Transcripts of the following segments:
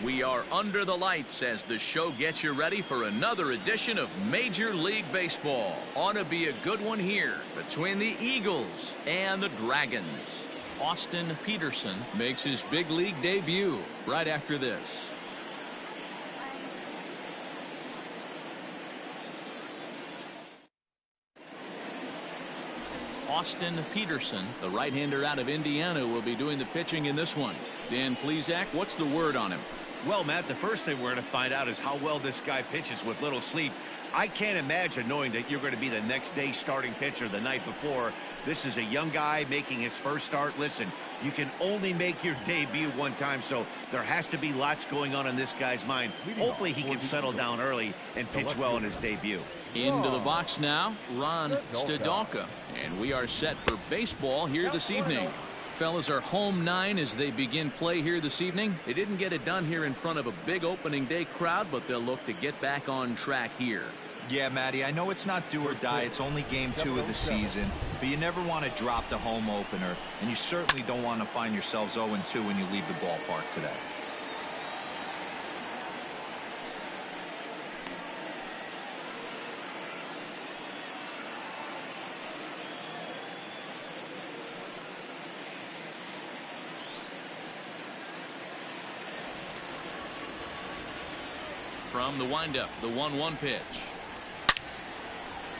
We are under the lights as the show gets you ready for another edition of Major League Baseball. Ought to be a good one here between the Eagles and the Dragons. Austin Peterson makes his big league debut right after this. Austin Peterson, the right-hander out of Indiana, will be doing the pitching in this one. Dan Plesac, what's the word on him? Well, Matt, the first thing we're going to find out is how well this guy pitches with little sleep. I can't imagine knowing that you're going to be the next day starting pitcher the night before. This is a young guy making his first start. Listen, you can only make your debut one time, so there has to be lots going on in this guy's mind. Hopefully he can settle down early and pitch well in his debut. Into the box now, Ron Stadalka, and we are set for baseball here this evening. Fellas are home 9 as they begin play here this evening. They didn't get it done here in front of a big opening day crowd, but they'll look to get back on track here. Yeah, Matty, I know it's not do or die. It's only game 2 of the season, but you never want to drop the home opener, and you certainly don't want to find yourselves 0-2 when you leave the ballpark today. From the windup, the 1-1 pitch.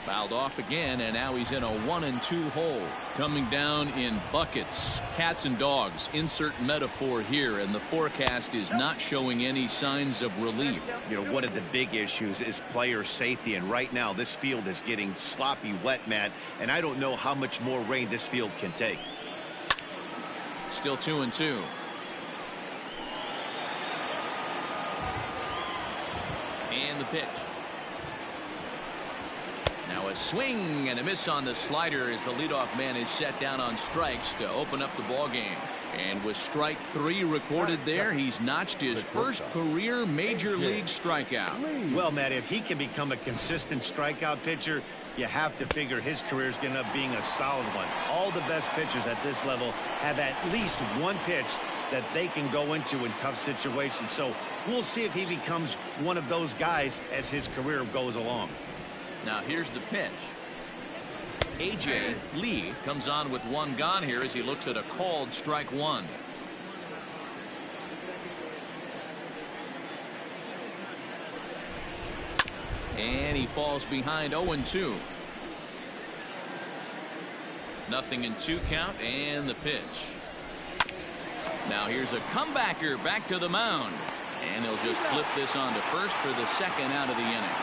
Fouled off again, and now he's in a 1-2 hole. Coming down in buckets, cats and dogs. Insert metaphor here, and the forecast is not showing any signs of relief. You know, one of the big issues is player safety, and right now this field is getting sloppy wet, Matt, and I don't know how much more rain this field can take. Still 2-2. And the pitch. Now a swing and a miss on the slider as the leadoff man is set down on strikes to open up the ball game. And with strike 3 recorded there, he's notched his first career major league strikeout. Well, Matt, if he can become a consistent strikeout pitcher, you have to figure his career is going to end up being a solid one. All the best pitchers at this level have at least one pitch that they can go into in tough situations. So we'll see if he becomes one of those guys as his career goes along. Now here's the pitch. A.J. Lee comes on with 1 gone here as he looks at a called strike 1. And he falls behind 0-2. 0-2 count, and the pitch. Now here's a comebacker back to the mound. And he'll just flip this on to first for the second out of the inning.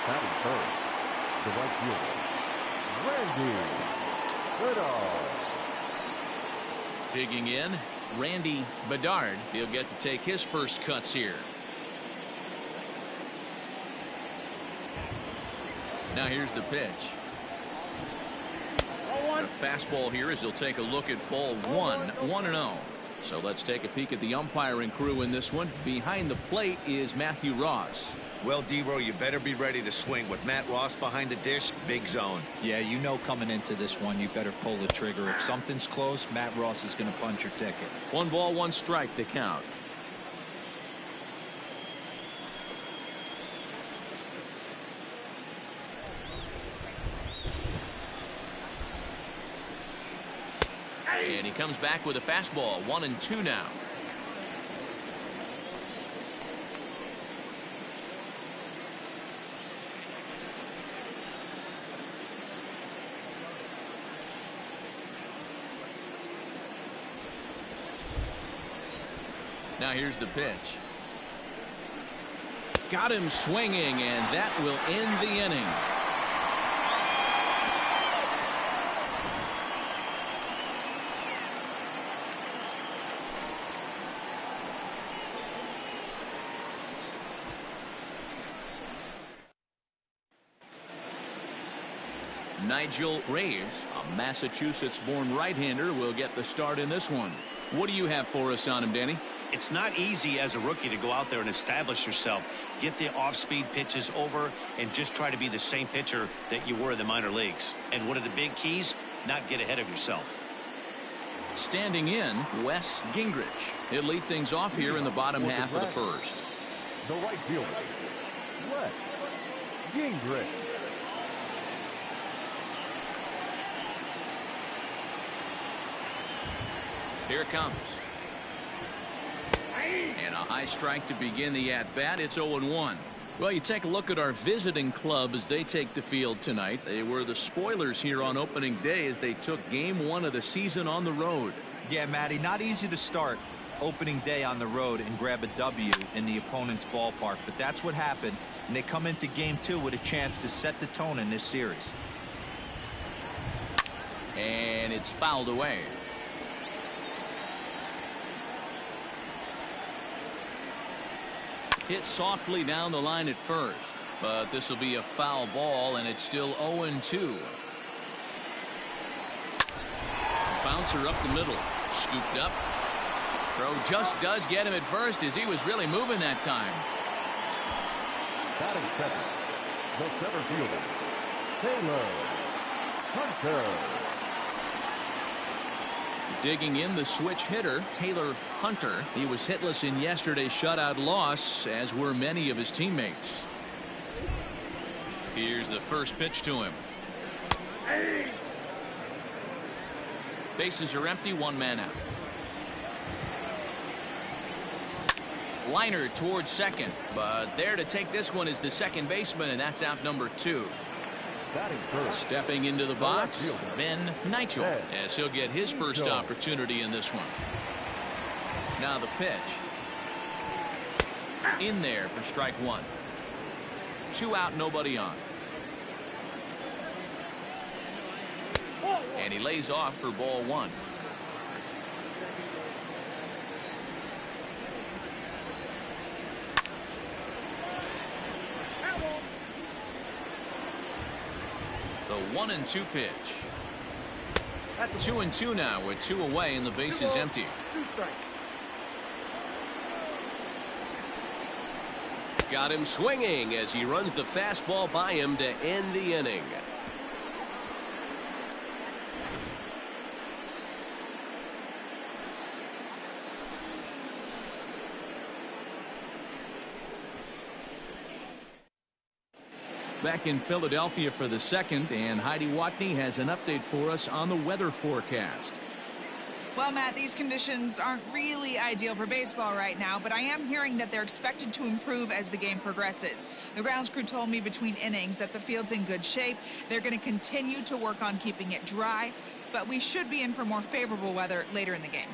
Batting first, the right fielder, Randy Bedard. Digging in, Randy Bedard. He'll get to take his first cuts here. Now here's the pitch. A fastball here as he'll take a look at ball 1, 1-0. So let's take a peek at the umpiring crew in this one. Behind the plate is Matthew Ross. Well, D-Row, you better be ready to swing. With Matt Ross behind the dish, big zone. Yeah, you know coming into this one, you better pull the trigger. If something's close, Matt Ross is going to punch your ticket. 1 ball, 1 strike to count. And he comes back with a fastball. 1-2 now. Now here's the pitch. Got him swinging, and that will end the inning. Nigel Graves, a Massachusetts-born right-hander, will get the start in this one. What do you have for us on him, Danny? It's not easy as a rookie to go out there and establish yourself, get the off-speed pitches over, and just try to be the same pitcher that you were in the minor leagues. And one of the big keys, not get ahead of yourself. Standing in, Wes Gingrich. He'll lead things off here in the bottom half of the first. The right fielder, Wes Gingrich. Here it comes. And a high strike to begin the at-bat. It's 0-1. Well, you take a look at our visiting club as they take the field tonight. They were the spoilers here on opening day as they took game 1 of the season on the road. Yeah, Matty, not easy to start opening day on the road and grab a W in the opponent's ballpark, but that's what happened, and they come into game 2 with a chance to set the tone in this series. And it's fouled away. Hit softly down the line at first, but this will be a foul ball, and it's still 0-2. Bouncer up the middle, scooped up. Throw just does get him at first as he was really moving that time. Batting second, the center fielder, Taylor Hunter. Digging in the switch hitter, Taylor Hunter. He was hitless in yesterday's shutout loss, as were many of his teammates. Here's the first pitch to him. Bases are empty, 1 man out. Liner towards second, but there to take this one is the second baseman, and that's out number 2. Stepping into the box, Ben Ncaa, as he'll get his first opportunity in this one. Now the pitch. In there for strike 1. 2 out, nobody on. And he lays off for ball 1. The 1-2 pitch. 2-2 now with 2 away and the base is empty. Got him swinging as he runs the fastball by him to end the inning. Back in Philadelphia for the second, and Heidi Watney has an update for us on the weather forecast. Well, Matt, these conditions aren't really ideal for baseball right now, but I am hearing that they're expected to improve as the game progresses. The grounds crew told me between innings that the field's in good shape. They're going to continue to work on keeping it dry, but we should be in for more favorable weather later in the game.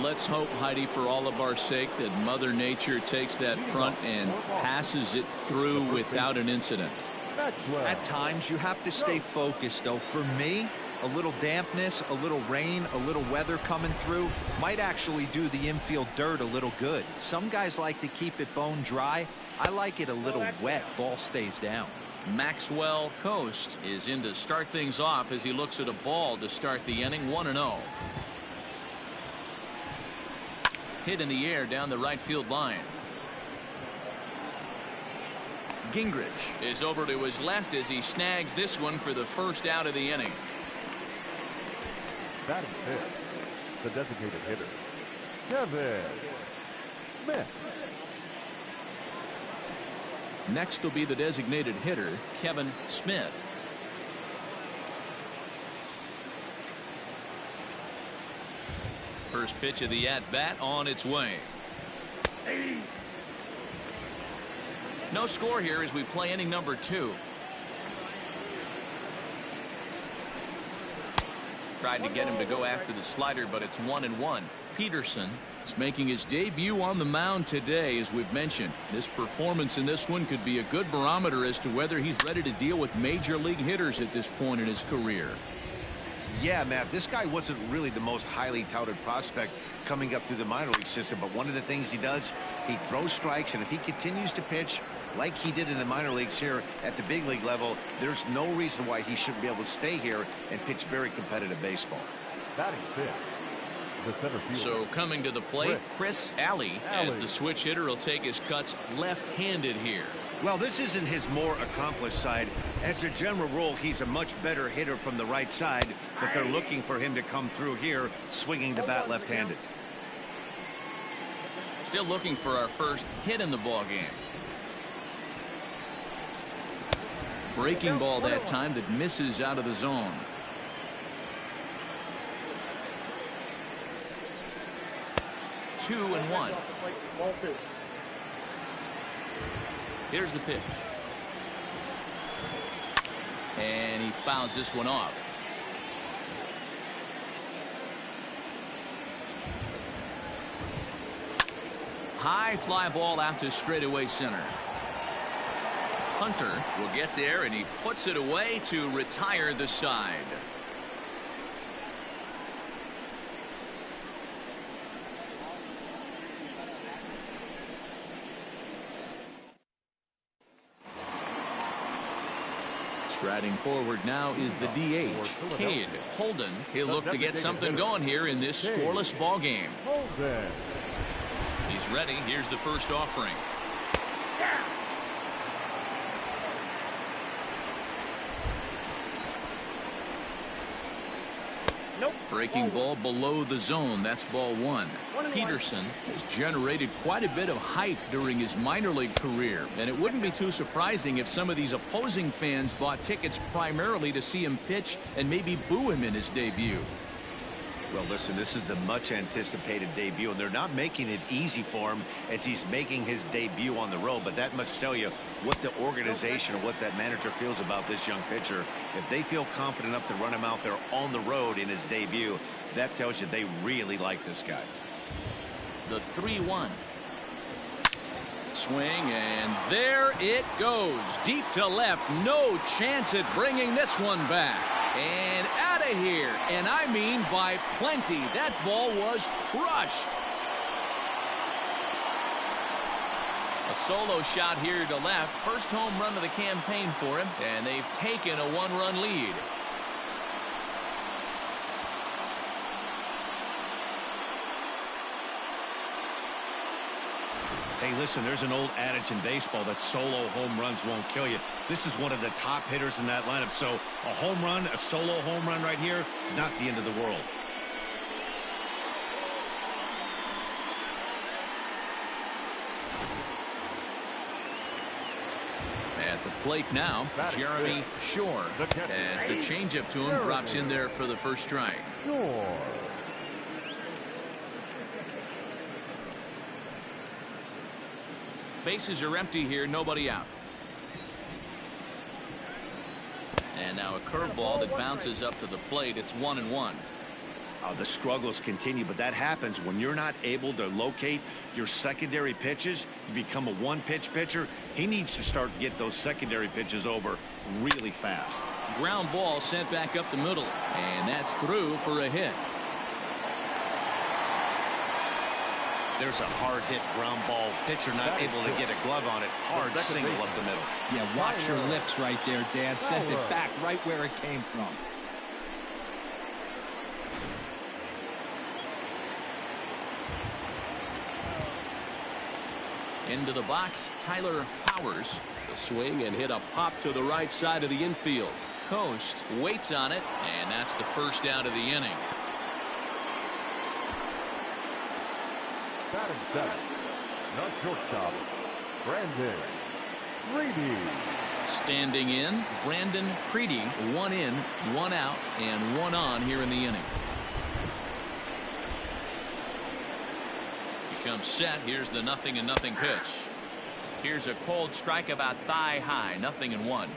Let's hope, Heidi, for all of our sake, that Mother Nature takes that front and passes it through without an incident. At times, you have to stay focused, though. For me, a little dampness, a little rain, a little weather coming through might actually do the infield dirt a little good. Some guys like to keep it bone dry. I like it a little wet. Ball stays down. Maxwell Coast is in to start things off as he looks at a ball to start the inning. 1-0. Hit in the air down the right field line. Gingrich is over to his left as he snags this one for the first out of the inning. Batting fifth, the designated hitter, Kevin Smith. Next will be the designated hitter, Kevin Smith. First pitch of the at-bat on its way. No score here as we play inning number 2. Tried to get him to go after the slider, but it's 1-1. Peterson is making his debut on the mound today, as we've mentioned. This performance in this one could be a good barometer as to whether he's ready to deal with major league hitters at this point in his career. Yeah, Matt, this guy wasn't really the most highly touted prospect coming up through the minor league system, but one of the things he does, he throws strikes, and if he continues to pitch like he did in the minor leagues here at the big league level, there's no reason why he shouldn't be able to stay here and pitch very competitive baseball. Batting fifth, the center fielder. So coming to the plate, Chris Alley, as the switch hitter will take his cuts left-handed here. Well, this isn't his more accomplished side. As a general rule, he's a much better hitter from the right side, but they're looking for him to come through here swinging the bat left-handed. Still looking for our first hit in the ball game. Breaking ball that time that misses out of the zone. Two and one. Here's the pitch. And he fouls this one off. High fly ball out to straightaway center. Hunter will get there, and he puts it away to retire the side. Striding forward now is the DH, Cade Holden. He'll look to get something going here in this scoreless ball game. He's ready. Here's the first offering. Nope. Breaking ball below the zone. That's ball one. Peterson has generated quite a bit of hype during his minor league career, and it wouldn't be too surprising if some of these opposing fans bought tickets primarily to see him pitch and maybe boo him in his debut. Well, listen, this is the much anticipated debut, and they're not making it easy for him as he's making his debut on the road, but that must tell you what the organization or what that manager feels about this young pitcher. If they feel confident enough to run him out there on the road in his debut, that tells you they really like this guy. The 3-1. Swing, and there it goes. Deep to left. No chance at bringing this one back. And out of here. And I mean by plenty. That ball was crushed. A solo shot here to left. First home run of the campaign for him. And they've taken a one-run lead. Hey, listen, there's an old adage in baseball that solo home runs won't kill you. This is one of the top hitters in that lineup. So a home run, a solo home run right here is not the end of the world. At the plate now, Jeremy Shore, as the changeup to him drops in there for the first strike. Bases are empty here, nobody out. And now a curveball that bounces up to the plate. It's 1-1. The struggles continue, but that happens when you're not able to locate your secondary pitches. You become a one-pitch pitcher. He needs to start to get those secondary pitches over really fast. Ground ball sent back up the middle, and that's through for a hit. There's a hard hit ground ball. Pitcher not able to get a glove on it. Hard single up the middle. Yeah, watch your lips right there, Dad. Sent it back right where it came from. Into the box, Tyler Powers. The swing and hit a pop to the right side of the infield. Coast waits on it, and that's the first out of the inning. Batting seventh, the shortstop, Brandon Creedy. Standing in, Brandon Creedy. 1 in, 1 out, and 1 on here in the inning. He comes set. Here's the 0-0 pitch. Here's a cold strike about thigh high. 0-1.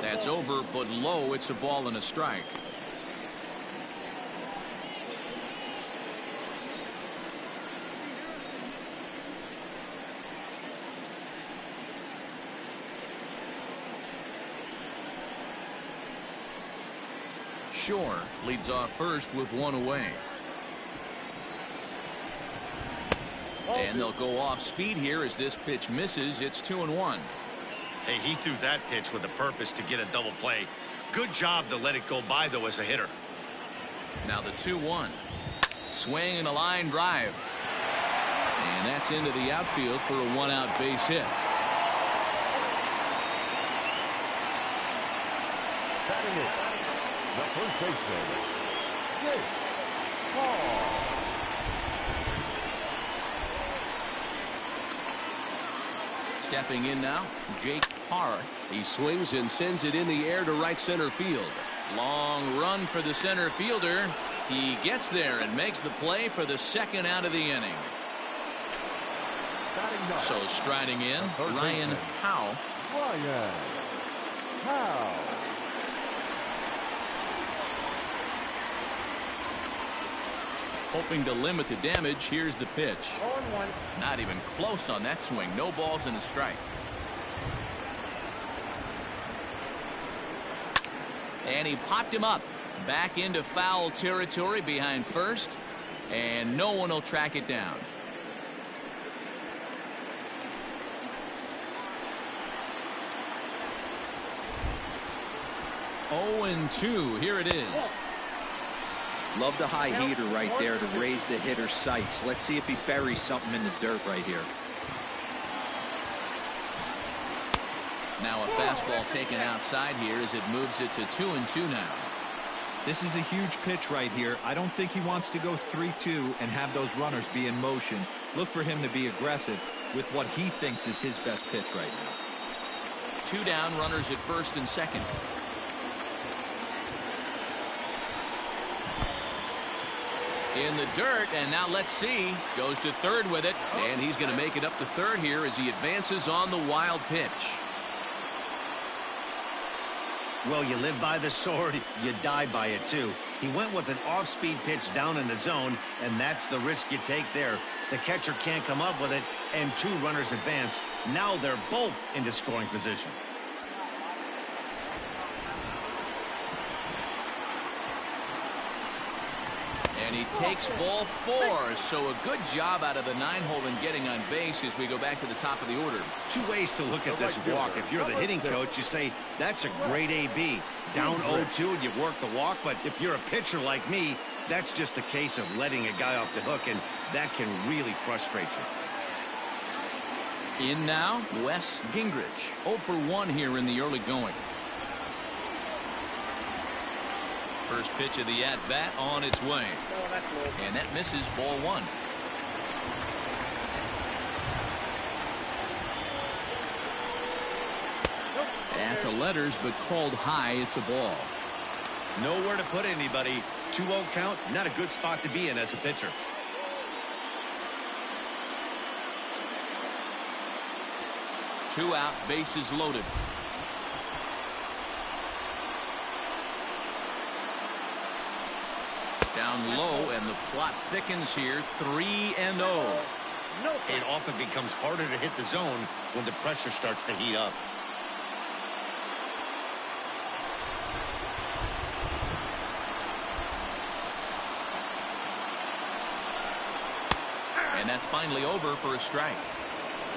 That's over, but low. It's a ball and a strike. Shore leads off first with 1 away. And they'll go off speed here as this pitch misses. It's 2-1. Hey, he threw that pitch with a purpose to get a double play. Good job to let it go by, though, as a hitter. Now the 2-1. Swing and a line drive. And that's into the outfield for a one-out base hit. Batting it, the first baseman, Jake Paul. Stepping in now, Jake Parr. He swings and sends it in the air to right center field. Long run for the center fielder. He gets there and makes the play for the second out of the inning. So striding in, Ryan Howe. Ryan Howe. Hoping to limit the damage, here's the pitch. Not even close on that swing. No balls and a strike. And he popped him up. Back into foul territory behind first. And no one will track it down. 0-2. Here it is. Love the high heater right there to raise the hitter's sights. Let's see if he buries something in the dirt right here. Now a fastball taken outside here as it moves it to 2-2 now. This is a huge pitch right here. I don't think he wants to go 3-2 and have those runners be in motion. Look for him to be aggressive with what he thinks is his best pitch right now. 2 down, runners at first and second. In the dirt, and now let's see. Goes to third with it, and he's going to make it up to third here as he advances on the wild pitch. Well, you live by the sword, you die by it too. He went with an off-speed pitch down in the zone, and that's the risk you take there. The catcher can't come up with it, and 2 runners advance. Now they're both into scoring position. And he takes ball 4, so a good job out of the 9-hole in getting on base as we go back to the top of the order. 2 ways to look at this walk. If you're the hitting coach, you say, that's a great AB. Down 0-2 and you work the walk, but if you're a pitcher like me, that's just a case of letting a guy off the hook, and that can really frustrate you. In now, Wes Gingrich. 0 for 1 here in the early going. First pitch of the at-bat on its way. And that misses, ball 1. At the letters, but called high. It's a ball. Nowhere to put anybody. 2-0 count, not a good spot to be in as a pitcher. Two out, bases loaded. Down low, and the plot thickens here. 3-0. It often becomes harder to hit the zone when the pressure starts to heat up. And that's finally over for a strike.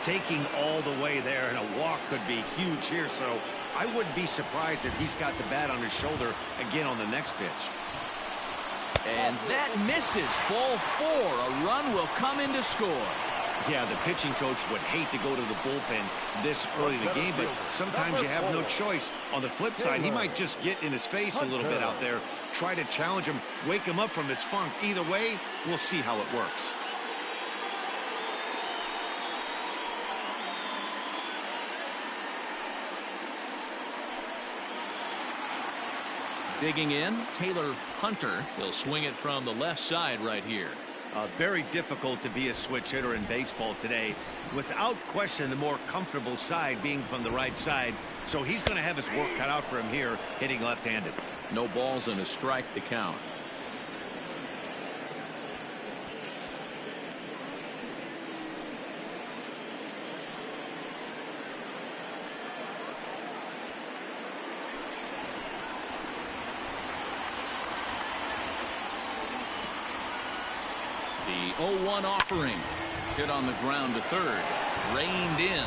Taking all the way there, and a walk could be huge here, so I wouldn't be surprised if he's got the bat on his shoulder again on the next pitch. And that misses. Ball 4. A run will come in to score. Yeah, the pitching coach would hate to go to the bullpen this early in the game, but sometimes you have no choice. On the flip side, he might just get in his face a little bit out there, try to challenge him, wake him up from his funk. Either way, we'll see how it works. Digging in, Taylor Hunter. He'll swing it from the left side right here. Very difficult to be a switch hitter in baseball today. Without question, the more comfortable side being from the right side. So he's going to have his work cut out for him here, hitting left-handed. No balls and a strike to count. The 0-1 offering. Hit on the ground to third. Reined in.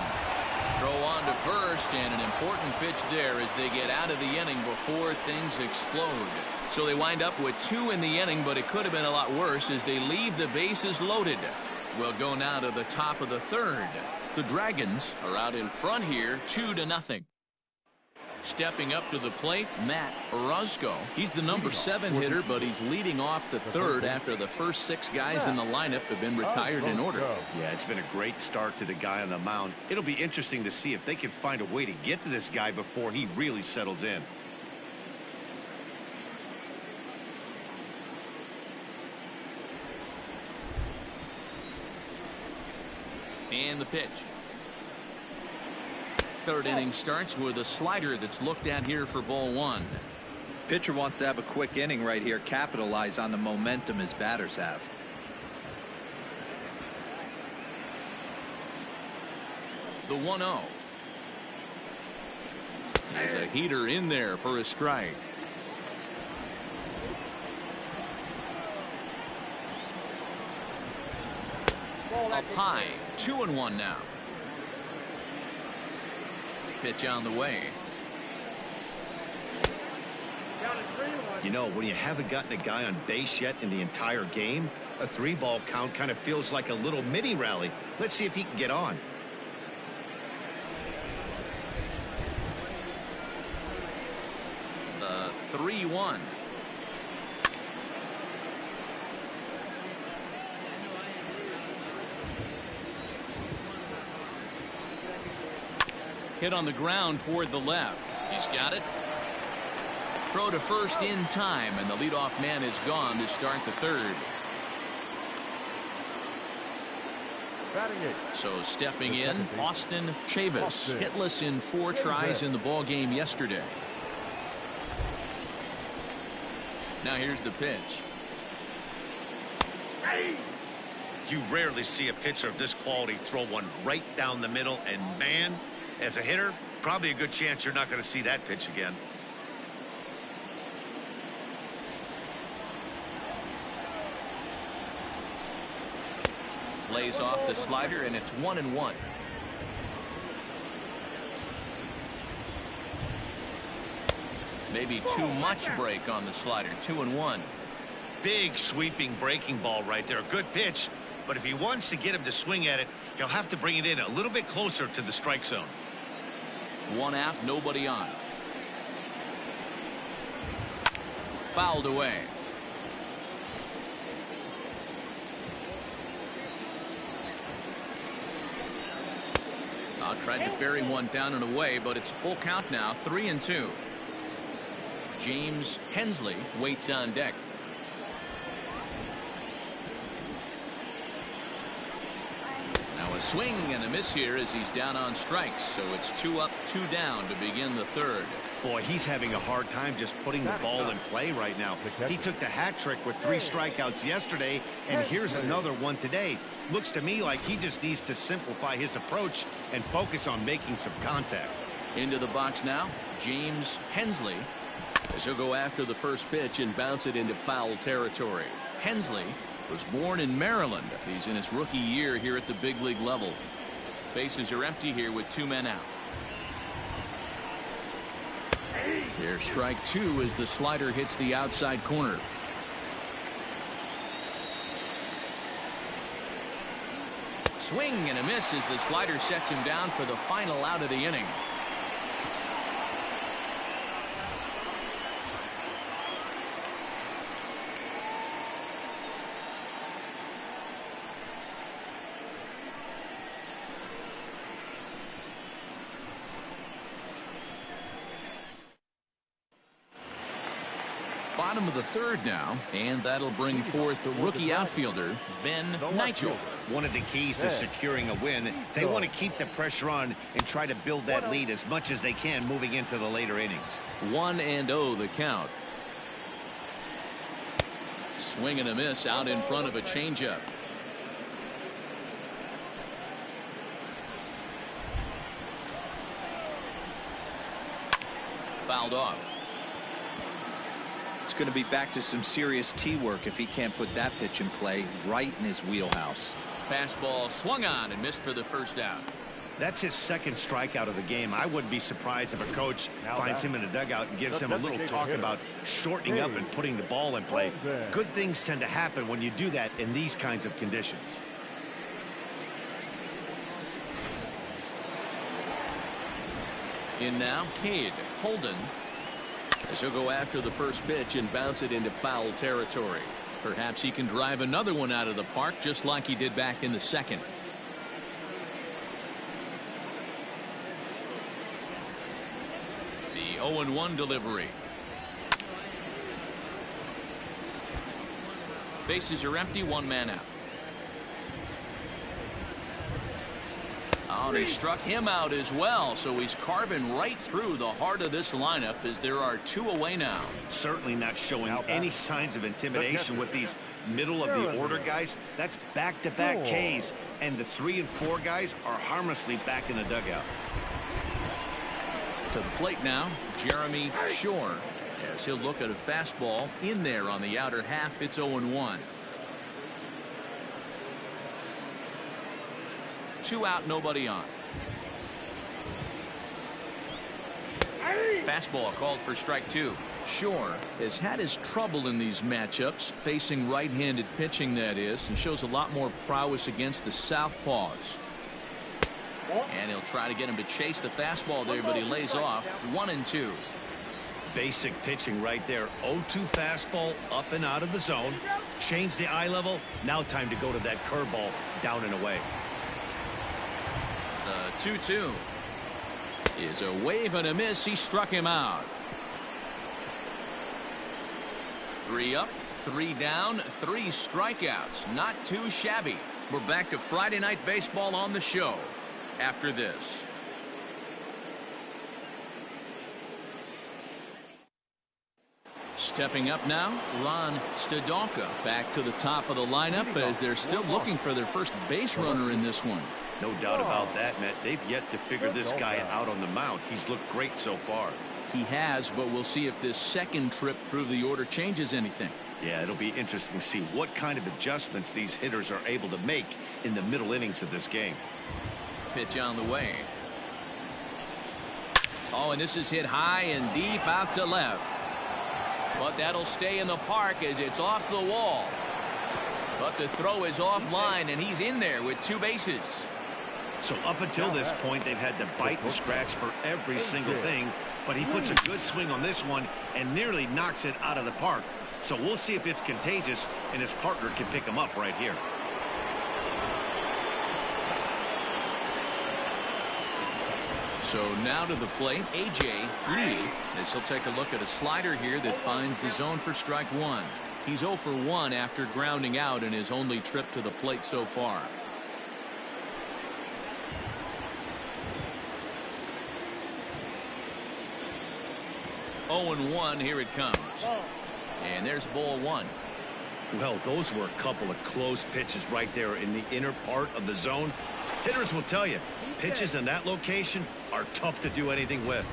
Throw on to first, and an important pitch there as they get out of the inning before things explode. So they wind up with 2 in the inning, but it could have been a lot worse as they leave the bases loaded. We'll go now to the top of the 3rd. The Dragons are out in front here, 2-0. Stepping up to the plate, Matt Orozco. He's the number 7 hitter, but he's leading off the 3rd after the first 6 guys in the lineup have been retired in order. Yeah, it's been a great start to the guy on the mound. It'll be interesting to see if they can find a way to get to this guy before he really settles in. And the pitch. 3rd inning starts with a slider that's looked at here for ball 1. Pitcher wants to have a quick inning right here, capitalize on the momentum his batters have. The 1-0. There's a heater in there for a strike. Up high, 2-1 now. Pitch on the way. You know, when you haven't gotten a guy on base yet in the entire game, a 3-ball count kind of feels like a little mini rally. Let's see if he can get on. The 3-1. Hit on the ground toward the left. He's got it. Throw to first in time, and the leadoff man is gone to start the 3rd. So stepping in, Austin Chavis, hitless in 4 tries in the ball game yesterday. Now here's the pitch. You rarely see a pitcher of this quality throw one right down the middle, and man, as a hitter, probably a good chance you're not going to see that pitch again. Lays off the slider, and it's 1-1. Maybe too much break on the slider. 2-1. Big sweeping breaking ball right there. Good pitch, but if he wants to get him to swing at it, he'll have to bring it in a little bit closer to the strike zone. 1 out, nobody on. Fouled away. Tried to bury one down and away, but it's full count now. 3-2. James Hensley waits on deck. Now a swing and a miss here as he's down on strikes, so it's 2 up, 2 down to begin the 3rd. Boy, he's having a hard time just putting the ball in play right now. He took the hat trick with 3 strikeouts yesterday, and here's another one today. Looks to me like he just needs to simplify his approach and focus on making some contact. Into the box now, James Hensley, as he'll go after the first pitch and bounce it into foul territory. Hensley was born in Maryland. He's in his rookie year here at the big league level. Bases are empty here with 2 men out. Here's strike 2 as the slider hits the outside corner. Swing and a miss as the slider sets him down for the final out of the inning. Bottom of the 3rd now, and that'll bring forth the rookie outfielder Ben Ncaa. One of the keys to securing a win, they want to keep the pressure on and try to build that lead as much as they can moving into the later innings. 1-0 the count. Swing and a miss out in front of a changeup. Fouled off. It's going to be back to some serious tee work if he can't put that pitch in play right in his wheelhouse. Fastball swung on and missed for the first out. That's his second strikeout of the game. I wouldn't be surprised if a coach finds him in the dugout and gives him a little talk about shortening up and putting the ball in play. Good things tend to happen when you do that in these kinds of conditions. In now, Cade Holden, as he'll go after the first pitch and bounce it into foul territory. Perhaps he can drive another one out of the park just like he did back in the second. The 0-1 delivery. Bases are empty, one man out. Oh, and he struck him out as well, so he's carving right through the heart of this lineup as there are two away now. Certainly not showing any signs of intimidation with these middle of the order guys. That's back-to-back Ks, and the 3 and 4 guys are harmlessly back in the dugout. To the plate now, Jeremy Shore, as he'll look at a fastball in there on the outer half. It's 0-1. 2 out, nobody on. Fastball called for strike 2. Shore has had his trouble in these matchups, facing right-handed pitching, that is, and shows a lot more prowess against the southpaws. And he'll try to get him to chase the fastball there, but he lays off. 1-2. Basic pitching right there. 0-2 fastball up and out of the zone. Change the eye level. Now time to go to that curveball down and away. The 2-2 is a wave and a miss. He struck him out. 3 up, 3 down, 3 strikeouts. Not too shabby. We're back to Friday Night Baseball on the show after this. Stepping up now, Ron Stadonka back to the top of the lineup as they're still looking for their first base runner in this one. No doubt about that, Matt. They've yet to figure this guy out on the mound. He's looked great so far. He has, but we'll see if this second trip through the order changes anything. Yeah, it'll be interesting to see what kind of adjustments these hitters are able to make in the middle innings of this game. Pitch on the way. Oh, and this is hit high and deep out to left. But that'll stay in the park as it's off the wall. But the throw is offline, and he's in there with 2 bases. So up until this point, they've had to bite and scratch for every single thing. But he puts a good swing on this one and nearly knocks it out of the park. So we'll see if it's contagious and his partner can pick him up right here. So now to the plate, A.J. Lee, as he'll take a look at a slider here that finds the zone for strike 1. He's 0 for 1 after grounding out in his only trip to the plate so far. Oh, and 1, here it comes. And there's ball 1. Well, those were a couple of close pitches right there in the inner part of the zone. Hitters will tell you, pitches in that location are tough to do anything with.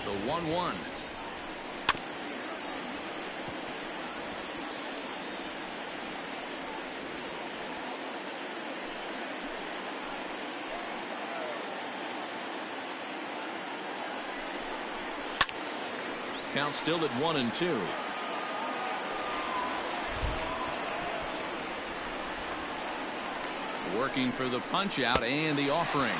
The 1-1. Count still at 1-2. Working for the punch out and the offering.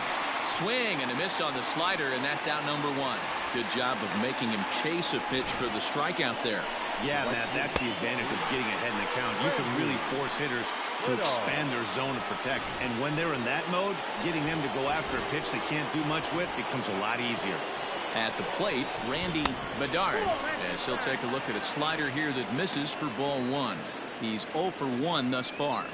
Swing and a miss on the slider, and that's out number 1. Good job of making him chase a pitch for the strikeout there. Yeah, Matt, that's the advantage of getting ahead in the count. You can really force hitters to expand their zone to protect. And when they're in that mode, getting them to go after a pitch they can't do much with becomes a lot easier. At the plate, Randy Bedard, as he'll take a look at a slider here that misses for ball 1. He's 0 for 1 thus far.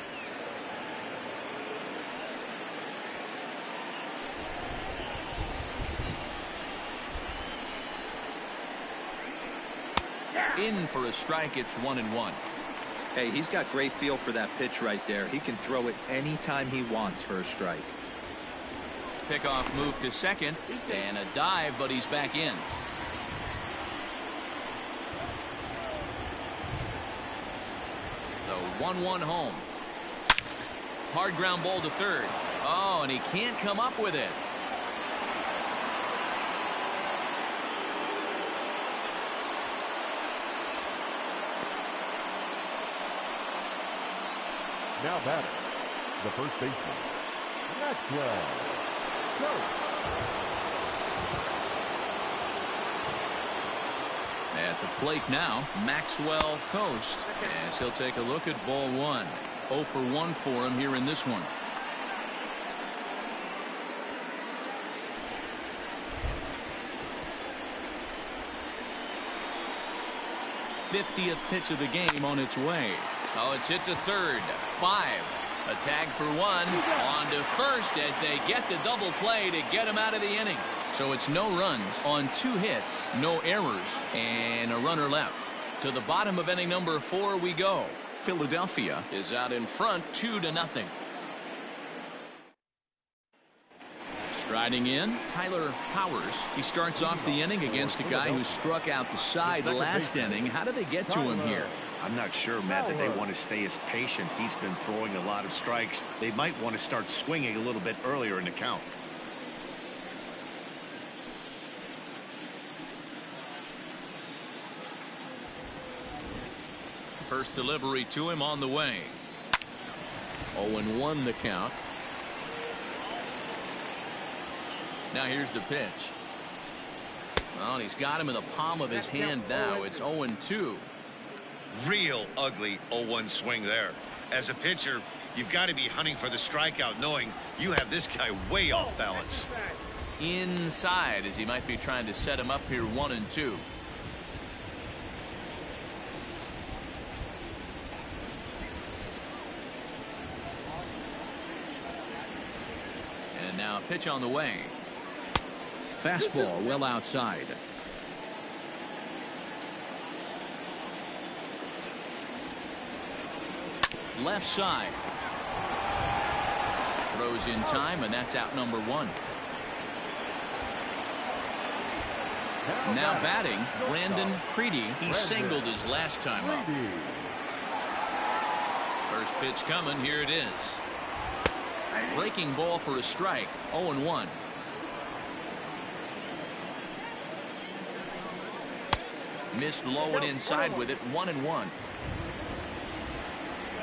In for a strike. It's 1-1. Hey, he's got great feel for that pitch right there. He can throw it anytime he wants for a strike. Pickoff move to second and a dive, but he's back in. The 1-1 home. Hard ground ball to third. Oh, and he can't come up with it. Now batting, the first baseman, Ncaa. Go. At the plate now, Maxwell Coast, as he'll take a look at ball one. 0 for 1 for him here in this one. '50th pitch of the game on its way. Oh, it's hit to third. 5. A tag for 1. On to first as they get the double play to get him out of the inning. So it's no runs on 2 hits, no errors, and a runner left. To the bottom of inning number 4 we go. Philadelphia is out in front 2-0. Striding in, Tyler Powers. He starts off the inning against a guy who struck out the side last inning. How did they get to him here? I'm not sure, Matt, that they want to stay as patient. He's been throwing a lot of strikes. They might want to start swinging a little bit earlier in the count. First delivery to him on the way. 0-1 the count. Now here's the pitch. Well, he's got him in the palm of his hand now. It's 0-2. Real ugly 0-1 swing there. As a pitcher, you've got to be hunting for the strikeout, knowing you have this guy way off balance. Inside, as he might be trying to set him up here 1-2. And now a pitch on the way. Fastball well outside. Left side. Throws in time, and that's out number 1. Now batting, Brandon Creedy. He singled his last time up. First pitch coming. Here it is. Breaking ball for a strike. 0-1. Missed low and inside with it. 1-1.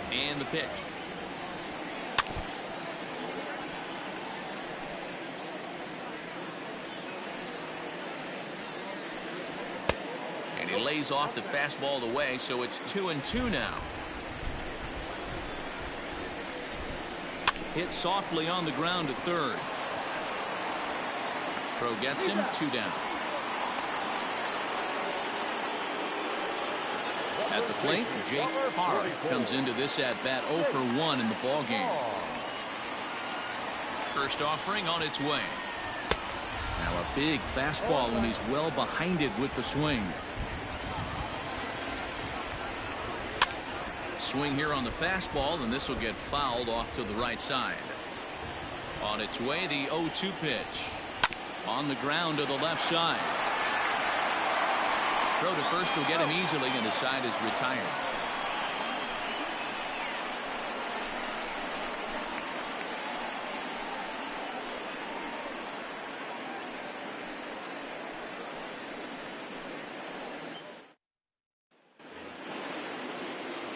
And the pitch. And he lays off the fastball away, so it's 2-2 now. Hit softly on the ground to third. Throw gets him. 2 down. At the plate, Jake Parr comes into this at-bat 0 for 1 in the ballgame. First offering on its way. Now a big fastball, and he's well behind it with the swing. Swing here on the fastball, and this will get fouled off to the right side. On its way, the 0-2 pitch. On the ground to the left side. Throw to first will get him easily, and the side is retired.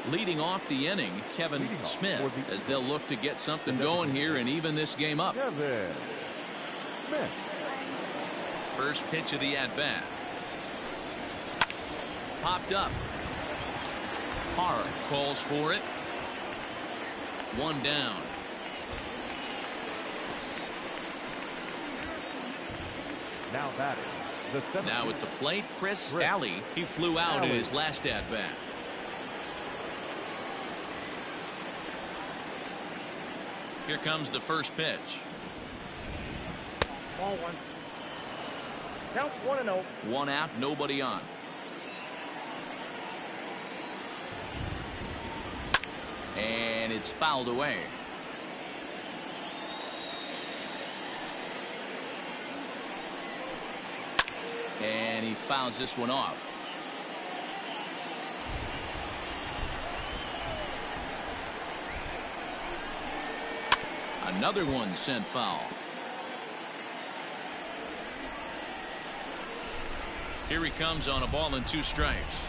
Leading off the inning, Kevin Smith, as they'll look to get something going here and even this game up. First pitch of the at-bat. Popped up. Parr calls for it. 1 down. Now batting. Now at the plate, Chris Alley. He flew out in his last at-bat. Here comes the first pitch. Ball 1. Count 1-0. 1 out, nobody on. And it's fouled away. And he fouls this one off. Another one sent foul. Here he comes on a ball and 2 strikes.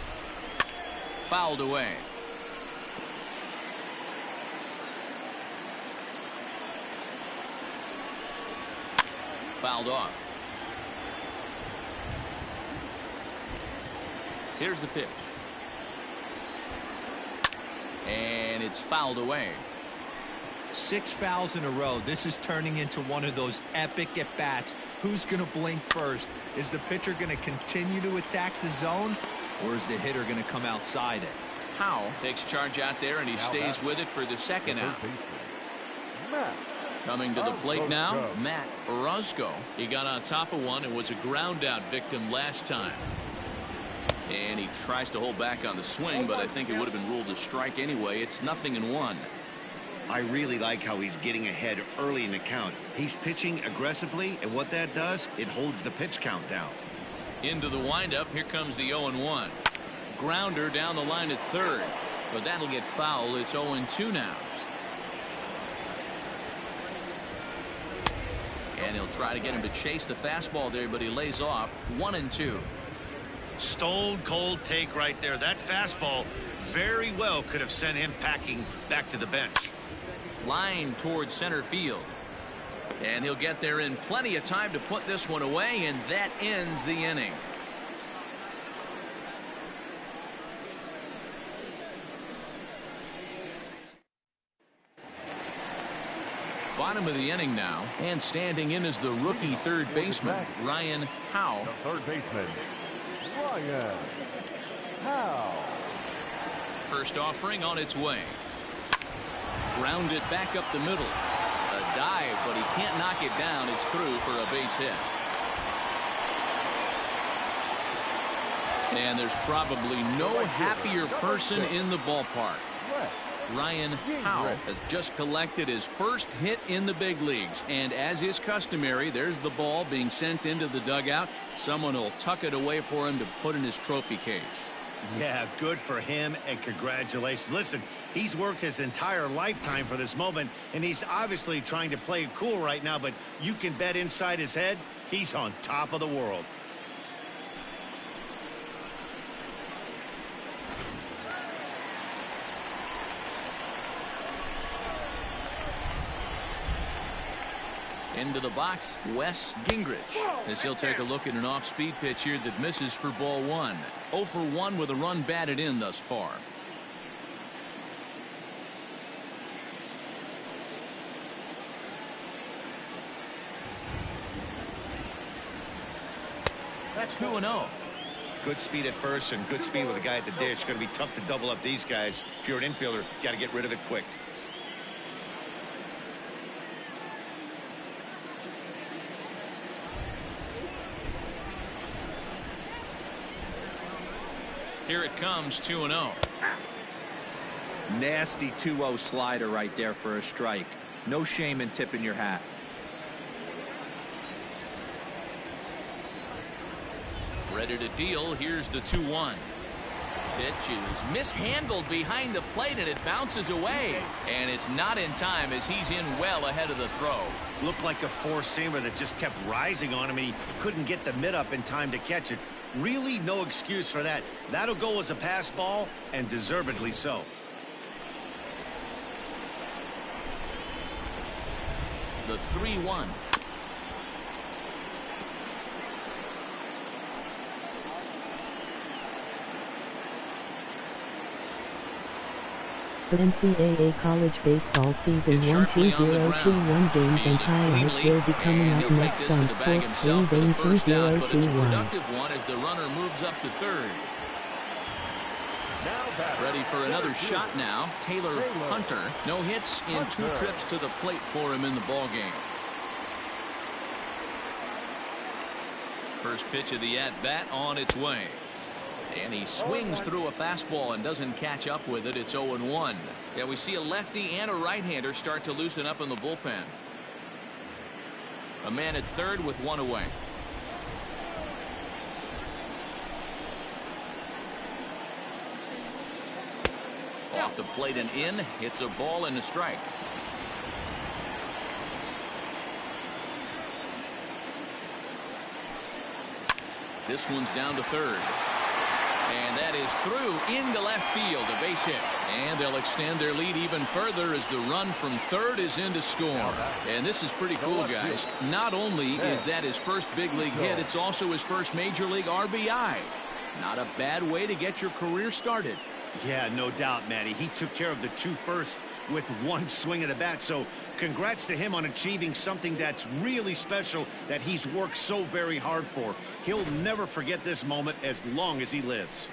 Fouled away. Fouled off. Here's the pitch. And it's fouled away. 6 fouls in a row. This is turning into one of those epic at-bats. Who's going to blink first? Is the pitcher going to continue to attack the zone, or is the hitter going to come outside it? Howe takes charge out there, and he stays with it for the second out. Coming to the plate now, Matt Orozco. He got on top of one and was a ground out victim last time. And he tries to hold back on the swing, but I think it would have been ruled a strike anyway. It's 0-1. I really like how he's getting ahead early in the count. He's pitching aggressively, and what that does, it holds the pitch count down. Into the windup, here comes the 0-1. Grounder down the line at third, but that'll get foul. It's 0-2 now. And he'll try to get him to chase the fastball there, but he lays off. 1-2. Stone cold take right there. That fastball very well could have sent him packing back to the bench. Line towards center field. And he'll get there in plenty of time to put this one away, and that ends the inning. Bottom of the inning now, and standing in is the rookie third baseman, Ryan Howe. The third baseman, Ryan Howe. First offering on its way. Grounded back up the middle. A dive, but he can't knock it down. It's through for a base hit. And there's probably no happier person in the ballpark. Ryan Howe has just collected his first hit in the big leagues, and as is customary, there's the ball being sent into the dugout. Someone will tuck it away for him to put in his trophy case. Yeah, good for him, and congratulations. Listen, he's worked his entire lifetime for this moment, and he's obviously trying to play it cool right now, but you can bet inside his head, he's on top of the world. Into the box, Wes Gingrich, as he'll take a look at an off-speed pitch here that misses for ball 1. 0 for 1 with a run batted in thus far. That's 2-0. Good speed at first and good speed with a guy at the dish. Going to be tough to double up these guys. If you're an infielder, got to get rid of it quick. Here it comes, 2-0. Nasty 2-0 slider right there for a strike. No shame in tipping your hat. Ready to deal. Here's the 2-1. Pitch is mishandled behind the plate, and it bounces away. And it's not in time, as he's in well ahead of the throw. Looked like a four-seamer that just kept rising on him, and he couldn't get the mid up in time to catch it. Really no excuse for that. That'll go as a pass ball, and deservedly so. The 3-1. The NCAA college baseball season 12021 games and highlights will be coming up next on Sports Free Vein 2021. As the runner moves up to third. Ready for another shot now. Taylor Hunter. No hits in 2 trips to the plate for him in the ball game. First pitch of the at-bat on its way. And he swings through a fastball and doesn't catch up with it. It's 0-1. Yeah, we see a lefty and a right-hander start to loosen up in the bullpen. A man at third with 1 away. Off the plate and in. It's a ball and a strike. This one's down to third. And that is through into left field, a base hit. And they'll extend their lead even further as the run from third is in to score. And this is pretty cool, guys. Not only is that his first big league hit, it's also his first major league RBI. Not a bad way to get your career started. Yeah, no doubt, Matty. He took care of the 2 first with 1 swing of the bat. So congrats to him on achieving something that's really special that he's worked so very hard for. He'll never forget this moment as long as he lives.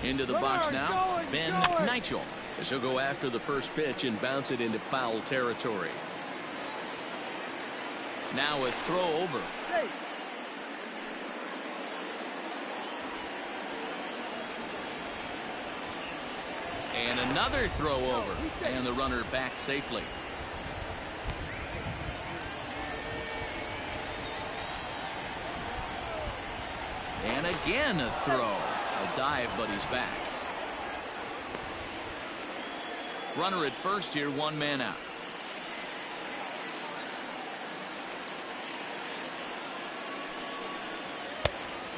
Into the box now, Ben Ncaa, as he'll go after the first pitch and bounce it into foul territory. Now a throw over. And another throw over, and the runner back safely. And again a throw. A dive, but he's back. Runner at first here, 1 man out.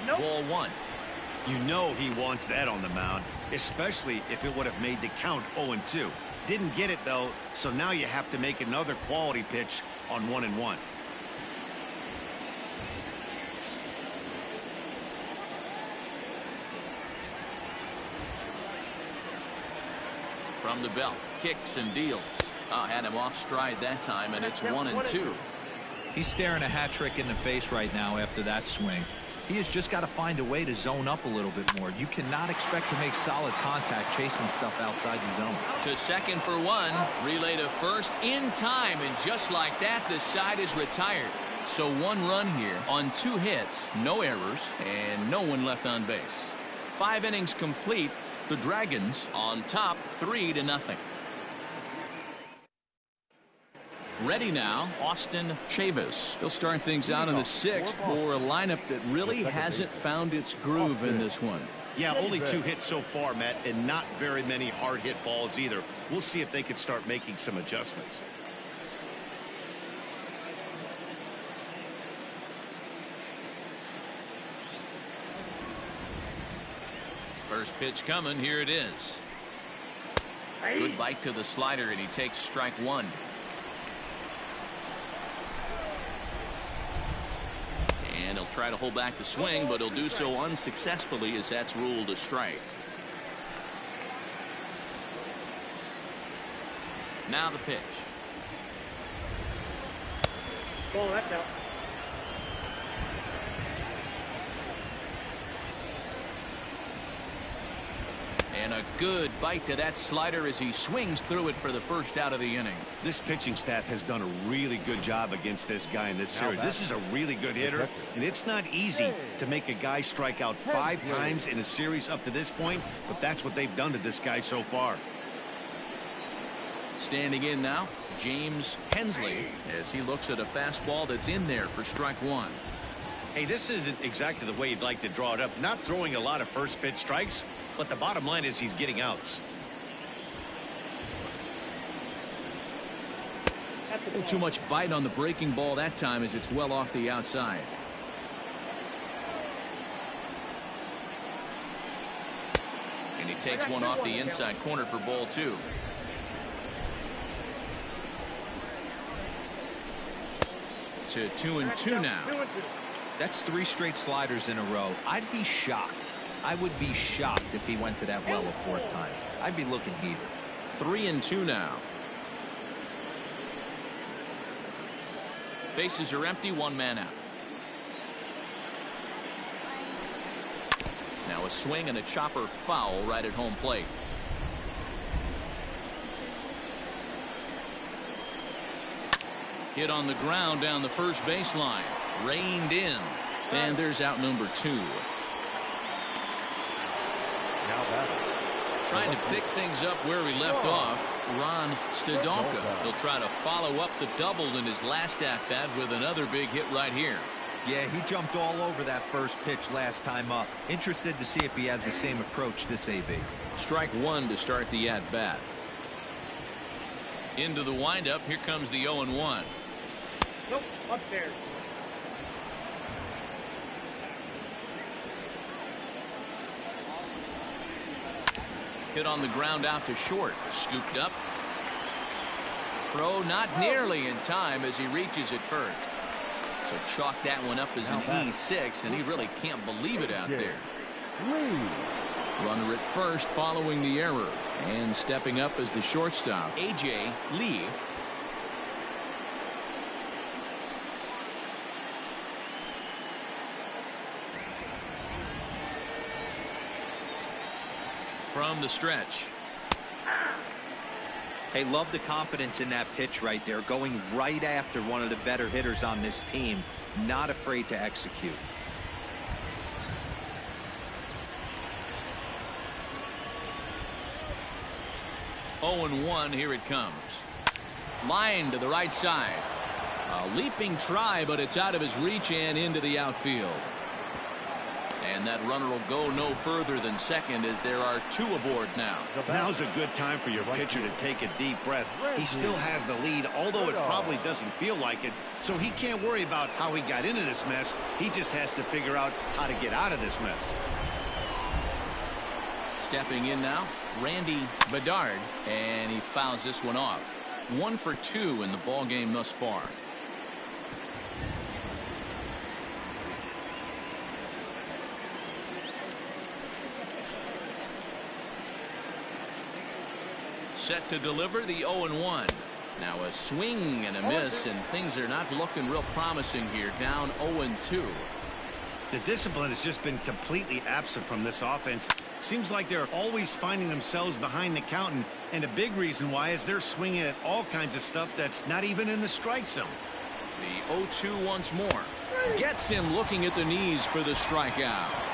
Nope. Ball 1. You know he wants that on the mound, especially if it would have made the count 0-2. Didn't get it, though, so now you have to make another quality pitch on 1-1. From the belt, kicks and deals. Had him off stride that time, and it's 1-2. He's staring a hat trick in the face right now after that swing. He has just got to find a way to zone up a little bit more. You cannot expect to make solid contact chasing stuff outside the zone. To second for 1, relay to first in time, and just like that, the side is retired. So 1 run here on 2 hits, no errors, and no one left on base. 5 innings complete. The Dragons on top 3-0. Ready now, Austin Chavis. He'll start things out in the 6th for a lineup that really hasn't found its groove in this one. Yeah, only 2 hits so far, Matt, and not very many hard hit balls either. We'll see if they can start making some adjustments. First pitch coming. Here it is. Good bite to the slider, and he takes strike 1. And he'll try to hold back the swing, but he'll do so unsuccessfully as that's ruled a strike. Now the pitch. Ball, that's out. And a good bite to that slider as he swings through it for the first out of the inning. This pitching staff has done a really good job against this guy in this series. This is a really good hitter, and it's not easy to make a guy strike out 5 times in a series up to this point, but that's what they've done to this guy so far. Standing in now, James Hensley, as he looks at a fastball that's in there for strike 1. Hey, this isn't exactly the way you'd like to draw it up. Not throwing a lot of first pitch strikes, but the bottom line is he's getting outs. Too much bite on the breaking ball that time as it's well off the outside. And he takes one off the inside corner for ball 2. To 2-2 now. That's 3 straight sliders in a row. I'd be shocked. I would be shocked if he went to that well a 4th time. I'd be looking heated. 3-2 now. Bases are empty, 1 man out. Now a swing and a chopper foul right at home plate. Hit on the ground down the first baseline. Reined in. And there's out number 2. Trying to pick things up where he left off, Ron Stadonka. He'll try to follow up the double in his last at-bat with another big hit right here. Yeah, he jumped all over that first pitch last time up. Interested to see if he has the same approach this AB. Strike one to start the at-bat. Into the windup. Here comes the 0-1. Nope, upstairs. Hit on the ground out to short. Scooped up. Throw not nearly in time as he reaches it first. So chalk that one up as an E6, and he really can't believe it out there. Runner at first following the error. And stepping up as the shortstop, A.J. Lee. From the stretch. Hey, love the confidence in that pitch right there. Going right after one of the better hitters on this team. Not afraid to execute. Oh and 1. Here it comes. Line to the right side. A leaping try, but it's out of his reach and into the outfield. And that runner will go no further than second as there are two aboard now. Now's a good time for your pitcher to take a deep breath. He still has the lead, although it probably doesn't feel like it. So he can't worry about how he got into this mess. He just has to figure out how to get out of this mess. Stepping in now, Randy Bedard, and he fouls this one off. 1 for 2 in the ball game thus far. Set to deliver the 0-1. Now a swing and a miss, and things are not looking real promising here. Down 0-2. The discipline has just been completely absent from this offense. Seems like they're always finding themselves behind the count, and a big reason why is they're swinging at all kinds of stuff that's not even in the strike zone. The 0-2 once more. Gets him looking at the knees for the strikeout.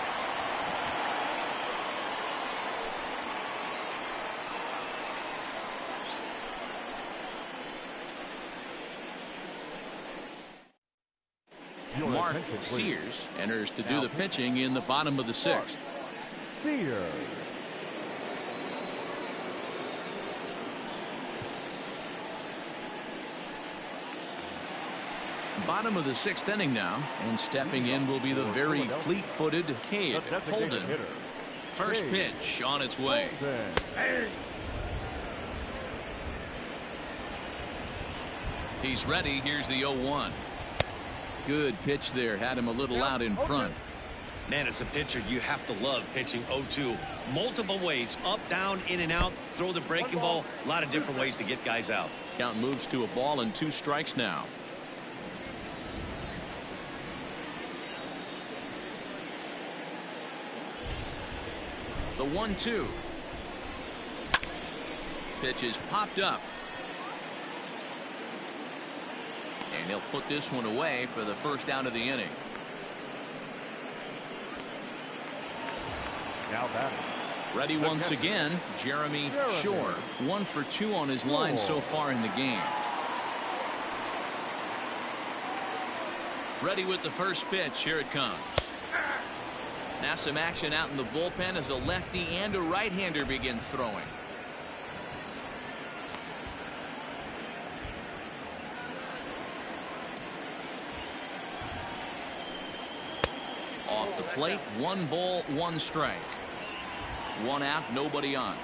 Mark Sears enters to do the pitching in the bottom of the 6th. Sears. Bottom of the 6th inning now, and stepping in will be the very fleet-footed Cade Holden. First pitch on its way. He's ready. Here's the 0-1. Good pitch there. Had him a little out in front. Man, as a pitcher, you have to love pitching 0-2. Multiple ways, up, down, in and out, throw the breaking ball. A lot of different ways to get guys out. Count moves to a ball and 2 strikes now. The 1-2. Pitch is popped up. And he'll put this one away for the first out of the inning. Now batting. Ready once again, Jeremy Shore. 1 for 2 on his line so far in the game. Ready with the first pitch. Here it comes. Now some action out in the bullpen as a lefty and a right-hander begin throwing. Off the plate, 1 ball, 1 strike. 1 out, nobody on.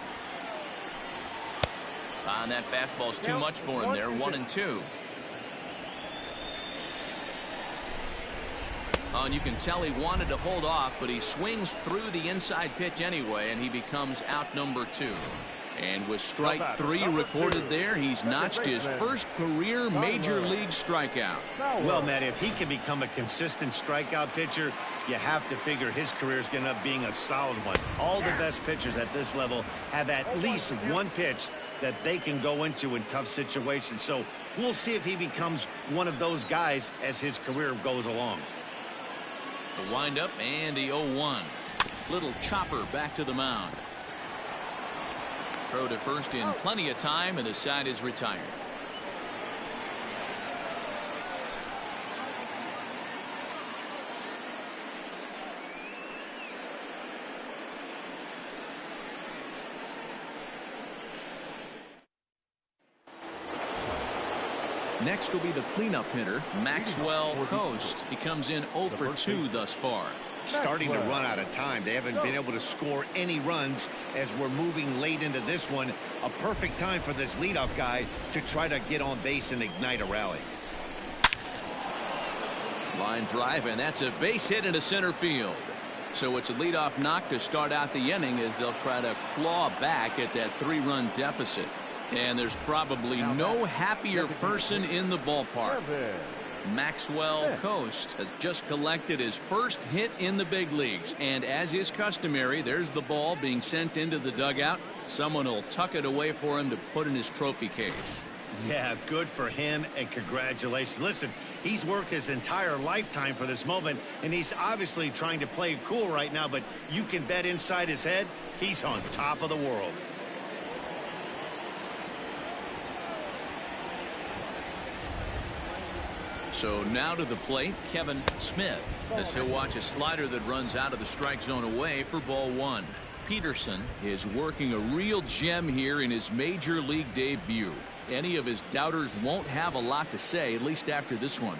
And that fastball's too much for him there. 1-2. Oh, and you can tell he wanted to hold off, but he swings through the inside pitch anyway, and he becomes out number 2. And with strike 3 recorded there, he's notched his first career major league strikeout. Well, Matt, if he can become a consistent strikeout pitcher, you have to figure his career is going to end up being a solid one. All the best pitchers at this level have at least 1 pitch that they can go into in tough situations. So we'll see if he becomes one of those guys as his career goes along. The windup and the 0-1. Little chopper back to the mound. Throw to first in plenty of time, and the side is retired. Next will be the cleanup hitter, Maxwell Coast. He comes in 0 for 2 thus far. Starting to run out of time. They haven't been able to score any runs as we're moving late into this one. A perfect time for this leadoff guy to try to get on base and ignite a rally. Line drive, and that's a base hit into center field. So it's a leadoff knock to start out the inning as they'll try to claw back at that 3-run deficit. And there's probably no happier person in the ballpark. Maxwell Coast has just collected his first hit in the big leagues, and as is customary, there's the ball being sent into the dugout. Someone will tuck it away for him to put in his trophy case. Yeah, good for him, and congratulations. Listen, he's worked his entire lifetime for this moment, and he's obviously trying to play cool right now, but you can bet inside his head he's on top of the world. So now to the plate, Kevin Smith, as he'll watch a slider that runs out of the strike zone away for ball 1. Peterson is working a real gem here in his major league debut. Any of his doubters won't have a lot to say, at least after this one.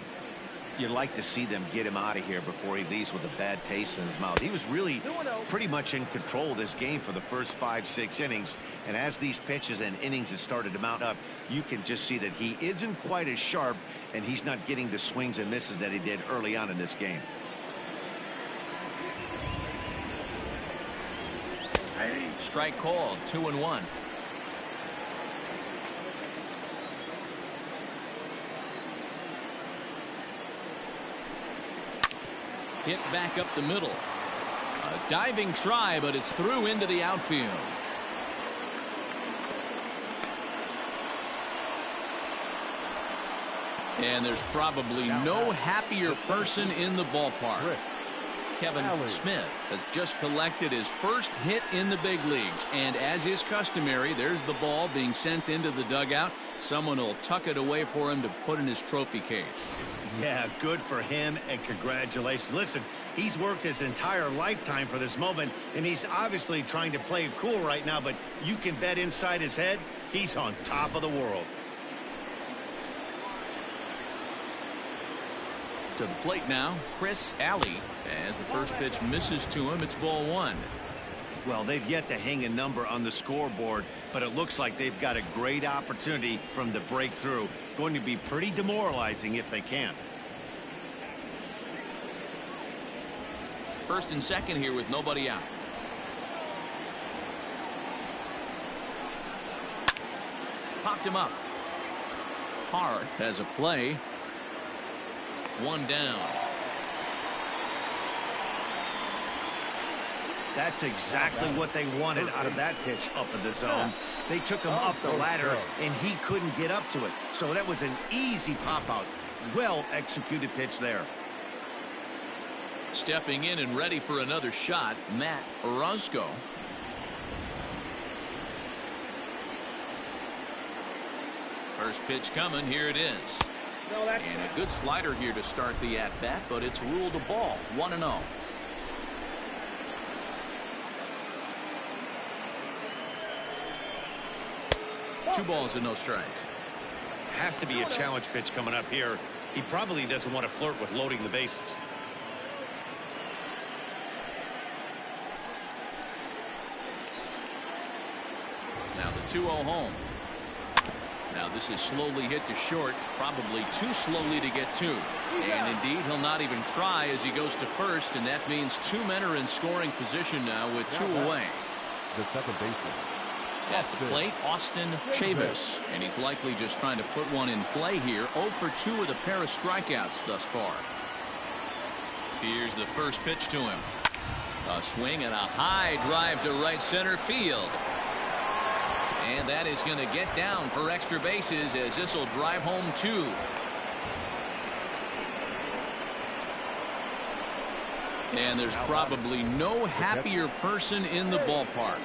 You'd like to see them get him out of here before he leaves with a bad taste in his mouth. He was really pretty much in control of this game for the first 5-6 innings. And as these pitches and innings have started to mount up, you can just see that he isn't quite as sharp, and he's not getting the swings and misses that he did early on in this game. Strike called, 2-1. Hit back up the middle. A diving try, but it's through into the outfield. And there's probably no happier person in the ballpark. Kevin Smith has just collected his first hit in the big leagues, and as is customary, there's the ball being sent into the dugout. Someone will tuck it away for him to put in his trophy case. Yeah, good for him, and congratulations. Listen, he's worked his entire lifetime for this moment, and he's obviously trying to play it cool right now, but you can bet inside his head he's on top of the world. To the plate now, Chris Alley. As the first pitch misses to him, it's ball 1. Well, they've yet to hang a number on the scoreboard, but it looks like they've got a great opportunity from the breakthrough. Going to be pretty demoralizing if they can't. First and second here with nobody out. Popped him up. Hart has a play. 1 down. That's exactly what they wanted out of that pitch up in the zone. They took him up the ladder, and he couldn't get up to it. So that was an easy pop-out. Well-executed pitch there. Stepping in and ready for another shot, Matt Orozco. First pitch coming. Here it is. And a good slider here to start the at-bat, but it's ruled a ball. 1-0. Two balls and no strikes. Has to be a challenge pitch coming up here. He probably doesn't want to flirt with loading the bases. Now the 2-0 home. Now this is slowly hit to short, probably too slowly to get to. And indeed, he'll not even try as he goes to first, and that means 2 men are in scoring position now with 2 away. The second baseman. At the plate, Austin Chavis, and he's likely just trying to put one in play here. 0 for 2 with a pair of strikeouts thus far. Here's the first pitch to him. A swing and a high drive to right center field. And that is going to get down for extra bases as this will drive home 2. And there's probably no happier person in the ballpark.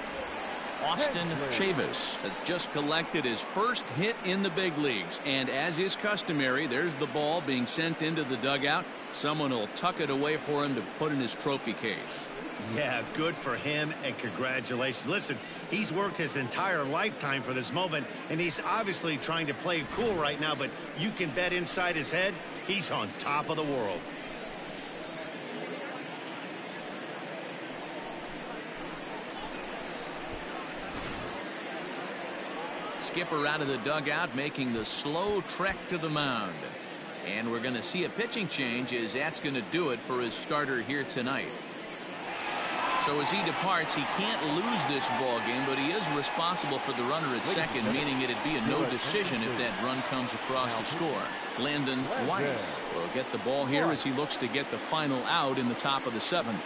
Austin Chavis has just collected his first hit in the big leagues, and as is customary, there's the ball being sent into the dugout. Someone will tuck it away for him to put in his trophy case. Yeah, good for him, and congratulations. Listen, he's worked his entire lifetime for this moment, and he's obviously trying to play cool right now, but you can bet inside his head, he's on top of the world. Skipper out of the dugout, making the slow trek to the mound. And we're going to see a pitching change, as that's going to do it for his starter here tonight. So as he departs, he can't lose this ball game, but he is responsible for the runner at second, meaning it'd be a no decision if that run comes across to score. Landon Weiss will get the ball here as he looks to get the final out in the top of the seventh.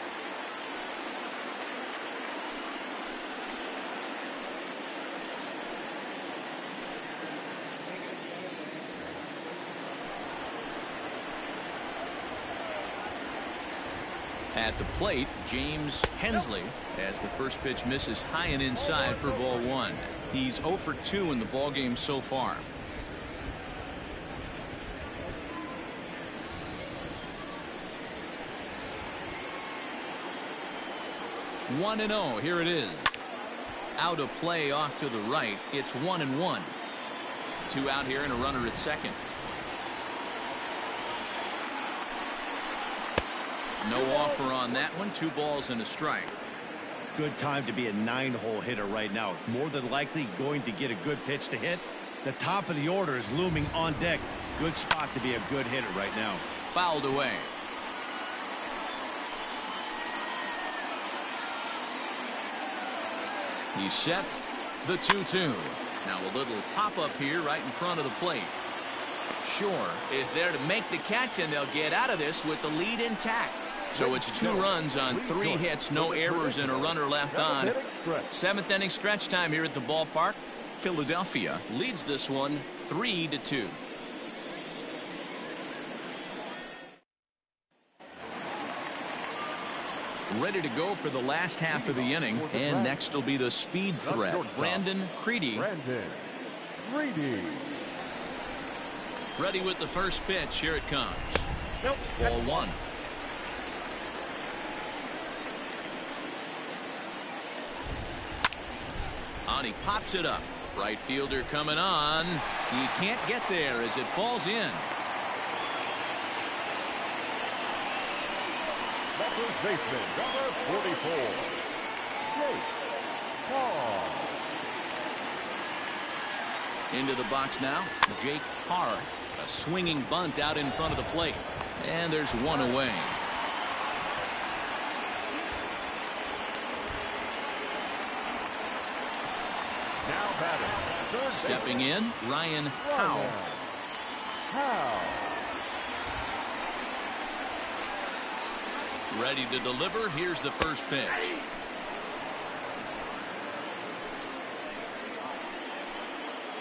At the plate, James Hensley, as the first pitch misses high and inside for ball one. He's 0 for 2 in the ball game so far. 1-0. Here it is. Out of play off to the right. It's 1-1. 2 out here and a runner at second. No offer on that one. 2 balls and a strike. Good time to be a 9-hole hitter right now. More than likely going to get a good pitch to hit. The top of the order is looming on deck. Good spot to be a good hitter right now. Fouled away. He's set. The 2-2. Now a little pop-up here right in front of the plate. Shore is there to make the catch, and they'll get out of this with the lead intact. So it's 2 runs on 3 hits, no errors, and a runner left on. 7th inning stretch time here at the ballpark. Philadelphia leads this one 3-2. Ready to go for the last half of the inning, and next will be the speed threat, Brandon Creedy. Ready with the first pitch. Here it comes. Ball 1. On, he pops it up. Right fielder coming on. He can't get there as it falls in. First baseman, number 44, Jake Parr. Into the box now, Jake Parr. A swinging bunt out in front of the plate. And there's 1 away. Now batting, stepping in, Ryan Howe. Ready to deliver. Here's the first pitch.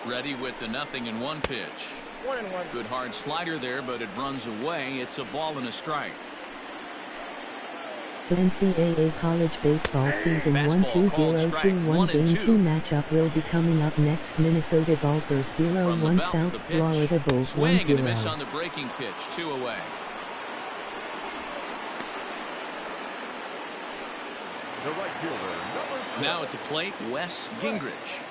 Ready with the 0-1 pitch. 1-1. Good hard slider there, but it runs away. It's a ball and a strike. The NCAA College Baseball Season 1-2-0-2-1 Game 2 matchup will be coming up next. Minnesota Golfers 0-1 South Florida Bulls 1-0. Swing and a miss on the breaking pitch. 2 away. The right fielder, number 12. Now at the plate, Wes Gingrich.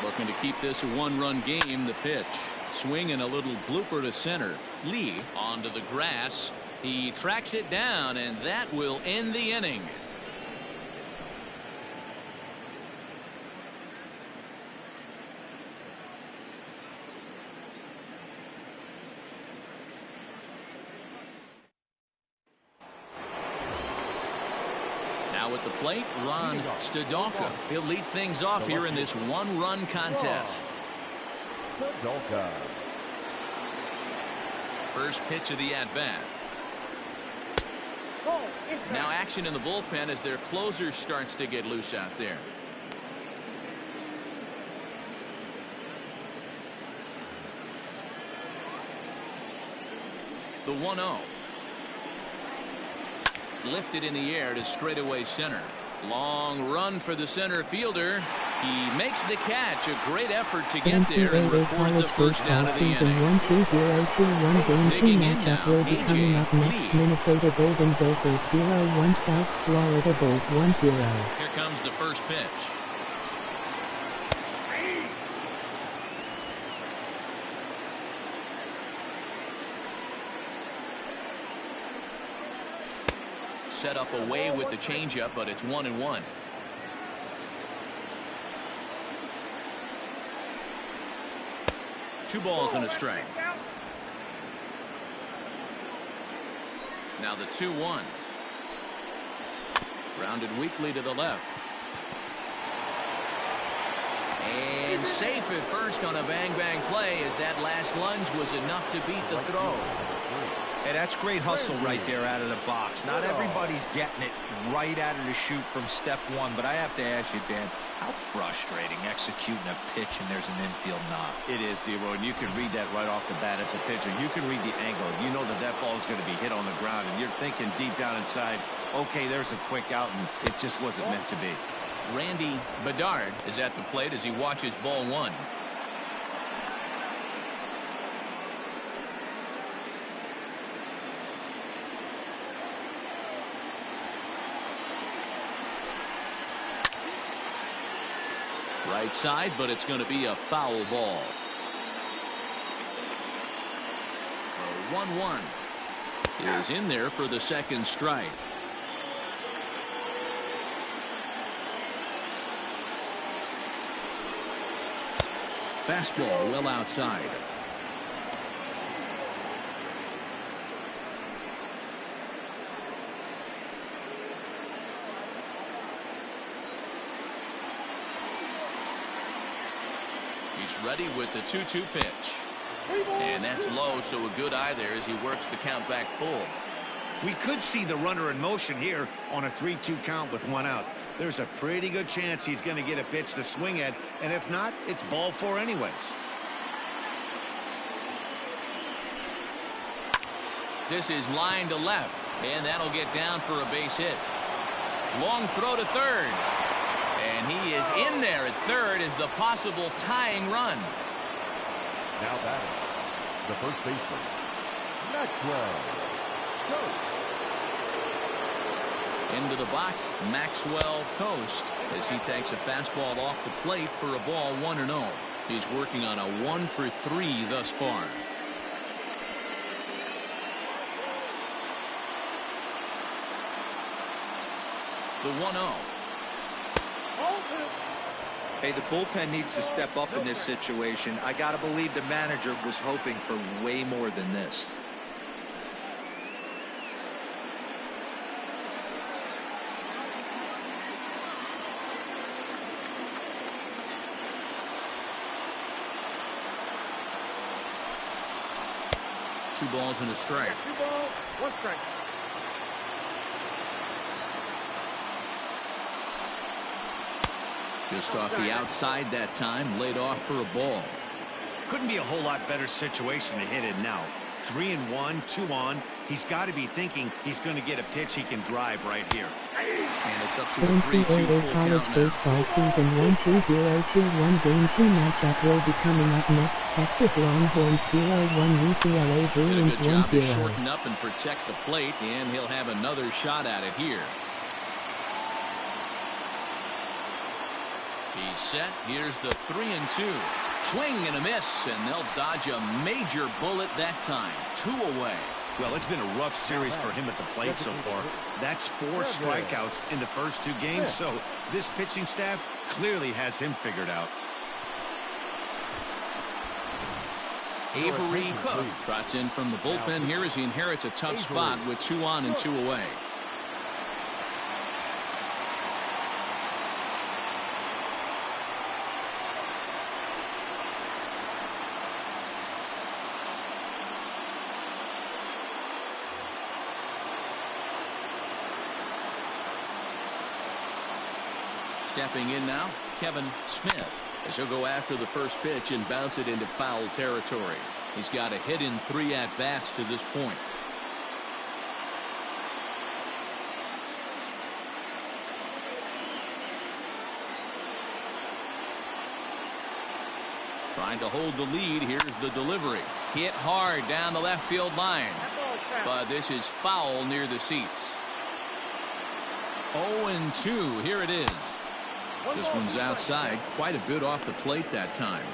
Looking to keep this a 1-run game. The pitch. Swing and a little blooper to center. Lee onto the grass. He tracks it down, and that will end the inning. At the plate, Ron Stadolka. He'll lead things off here in this 1-run contest. First pitch of the at-bat. Now action in the bullpen as their closer starts to get loose out there. The 1-0. Lifted in the air to straightaway center. Long run for the center fielder. He makes the catch. A great effort to get there and Ncaa record the College first down Baseball of the Season inning. 1-2-0-2-1 Game 2 Digging in matchup now, will be coming AJ up next. Lee. Minnesota Golden Gophers 0-1 South Florida Bulls 1-0. Here comes the first pitch. Set up away with the changeup, but it's 1-1. Two balls and a strike. Now the 2-1. Grounded weakly to the left. And safe at first on a bang-bang play, as that last lunge was enough to beat the throw. Hey, that's great hustle right there out of the box. Not everybody's getting it right out of the chute from step one, but I have to ask you, Dan, how frustrating executing a pitch and there's an infield knock. It is, D-Roy, and you can read that right off the bat as a pitcher. You can read the angle. You know that that ball is going to be hit on the ground, and you're thinking deep down inside, okay, there's a quick out, and it just wasn't meant to be. Randy Bedard is at the plate as he watches ball one. Right side, but it's going to be a foul ball. 1-1 is in there for the second strike. Fastball well outside. He's ready with the 2-2 pitch. And that's low, so a good eye there as he works the count back full. We could see the runner in motion here on a 3-2 count with one out. There's a pretty good chance he's going to get a pitch to swing at, and if not, it's ball four anyways. This is line to left, and that'll get down for a base hit. Long throw to third. And he is in there at third as the possible tying run. Now batting, the first baseman, Maxwell. Into the box, Maxwell Coast, as he takes a fastball off the plate for a ball 1-0. He's working on a 1-for-3 thus far. The 1-0. Hey, the bullpen needs to step up in this situation. I got to believe the manager was hoping for way more than this. Two balls and a strike. 2 balls, 1 strike. Just off the outside that time, laid off for a ball. Couldn't be a whole lot better situation to hit it now. 3-1, 2 on. He's got to be thinking he's going to get a pitch he can drive right here. And it's up to a 3-2 Ncaa full College count now. Baseball Season 1-2-0-2-1 Game 2 matchup will be coming up next. Texas Longhorns 0-1 UCLA Did a Bruins good job to 1-0. shorten up and protect the plate, and he'll have another shot at it here. He's set. Here's the 3-2. Swing and a miss, and they'll dodge a major bullet that time. 2 away. Well, it's been a rough series for him at the plate so far. That's 4 strikeouts in the first 2 games, so this pitching staff clearly has him figured out. Avery Cook trots in from the bullpen here as he inherits a tough spot with 2 on and 2 away. Stepping in now, Kevin Smith, as he'll go after the first pitch and bounce it into foul territory. He's got a hit in 3 at-bats to this point. Trying to hold the lead. Here's the delivery. Hit hard down the left field line. But this is foul near the seats. 0-2. Here it is. This one's outside. Quite a bit off the plate that time.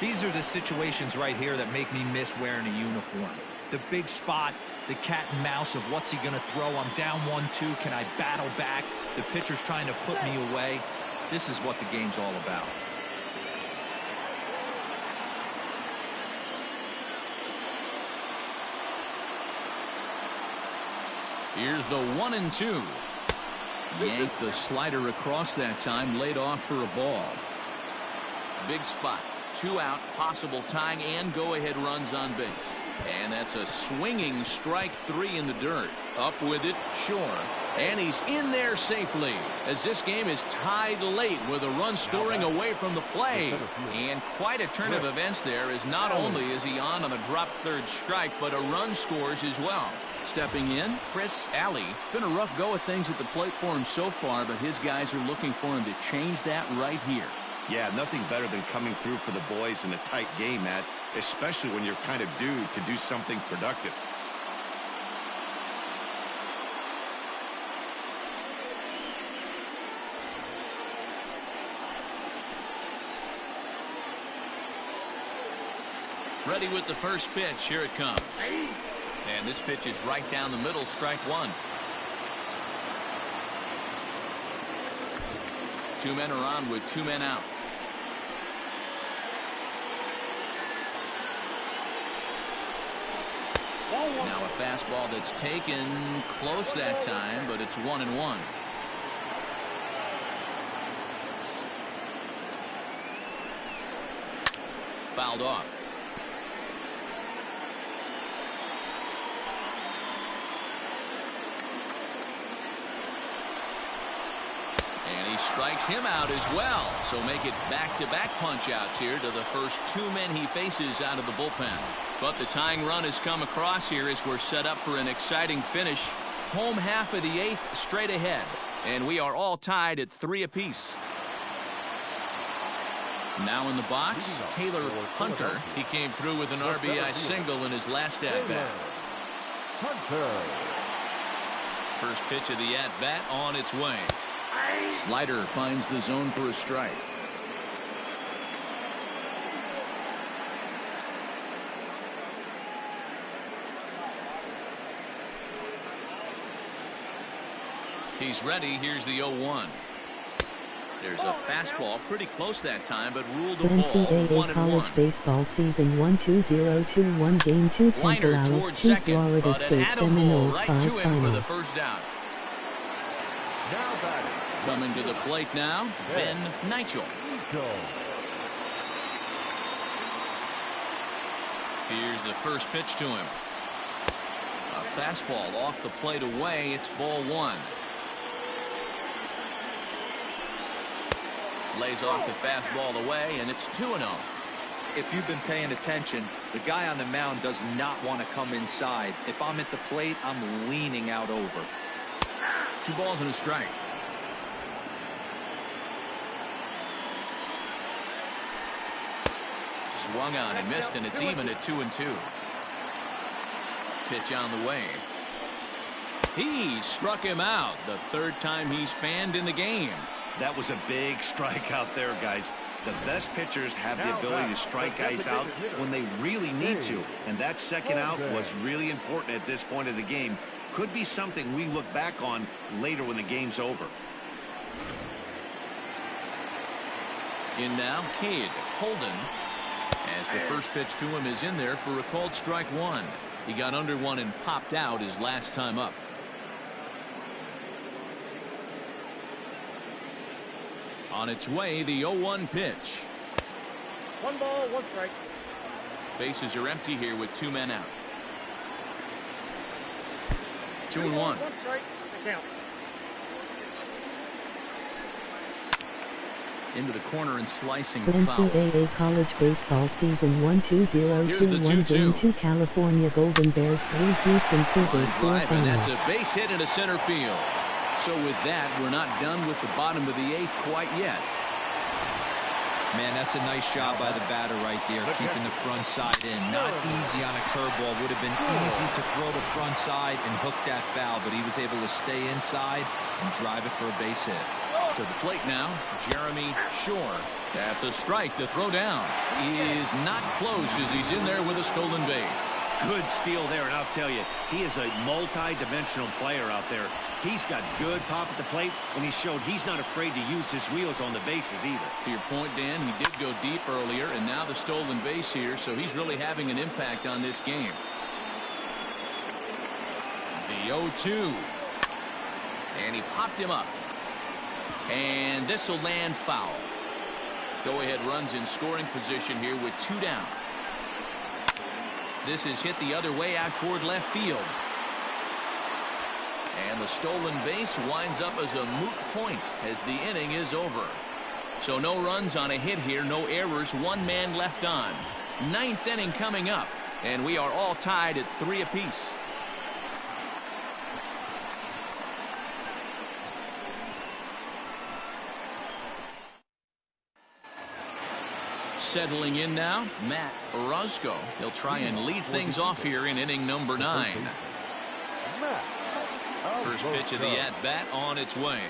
These are the situations right here that make me miss wearing a uniform. The big spot, the cat and mouse of what's he going to throw. I'm down 1-2. Can I battle back? The pitcher's trying to put me away. This is what the game's all about. Here's the 1-2. Yanked the slider across that time, laid off for a ball. Big spot. 2 out, possible tying and go-ahead runs on base. And that's a swinging strike 3 in the dirt. Up with it, sure. And he's in there safely as this game is tied late with a run scoring away from the play. And quite a turn of events there, as not only is he on a drop third strike, but a run scores as well. Stepping in, Chris Alley. It's been a rough go of things at the plate for him so far, but his guys are looking for him to change that right here. Yeah, nothing better than coming through for the boys in a tight game, Matt, especially when you're kind of due to do something productive. Ready with the first pitch. Here it comes. And this pitch is right down the middle, strike 1. 2 men are on with 2 men out. Now a fastball that's taken close that time, but it's 1-1. Fouled off. And he strikes him out as well. So make it back-to-back punch-outs here to the first 2 men he faces out of the bullpen. But the tying run has come across here as we're set up for an exciting finish. Home half of the 8th straight ahead. And we are all tied at 3 apiece. Now in the box, Taylor Hunter. He came through with an RBI single in his last at-bat. First pitch of the at-bat on its way. Slider finds the zone for a strike. He's ready. Here's the 0-1. There's a fastball pretty close that time, but ruled a ball. NCAA college baseball season 1-2-0-2-1 game 2 Temple Owls 2 Florida State Seminoles 5 for final. the first out. Coming to the plate now, Ben Ncaa. Here's the first pitch to him. A fastball off the plate away. It's ball 1. Lays off the fastball away, and it's 2-0. If you've been paying attention, the guy on the mound does not want to come inside. If I'm at the plate, I'm leaning out over. 2 balls and a strike. Swung on and missed, and it's even at 2-2. Pitch on the way. He struck him out. The 3rd time he's fanned in the game. That was a big strikeout there, guys. The best pitchers have the ability to strike guys out when they really need to. And that second out was really important at this point of the game. Could be something we look back on later when the game's over. In now, Cade Holden. As the first pitch to him is in there for a called strike 1. He got under 1 and popped out his last time up. On its way, the 0-1 pitch. 1 ball, 1 strike. Bases are empty here with 2 men out. 2-1. 1 strike, the count. Into the corner and slicing The foul. NCAA college baseball season 1-2-0-2-1 game 2 California Golden Bears 3 Houston Cougars 4 Drive, and that's final. a base hit into center field. So with that, we're not done with the bottom of the 8th quite yet. Man, that's a nice job by the batter right there, keeping the front side in. Not easy on a curveball. Would have been easy to throw the front side and hook that foul, but he was able to stay inside and drive it for a base hit. To the plate now, Jeremy Shore. That's a strike to throw down. He is not close as he's in there with a stolen base. Good steal there, and I'll tell you, he is a multi-dimensional player out there. He's got good pop at the plate, and he showed he's not afraid to use his wheels on the bases either. To your point, Dan, he did go deep earlier, and now the stolen base here, so he's really having an impact on this game. The 0-2. And he popped him up. And this will land foul. Go-ahead runs in scoring position here with 2 down. This is hit the other way out toward left field. And the stolen base winds up as a moot point as the inning is over. So no runs on a hit here, no errors, 1 man left on. 9th inning coming up, and we are all tied at 3 apiece. Settling in now, Matt Orozco. He'll try and lead things off here in inning number 9. First pitch of the at-bat on its way.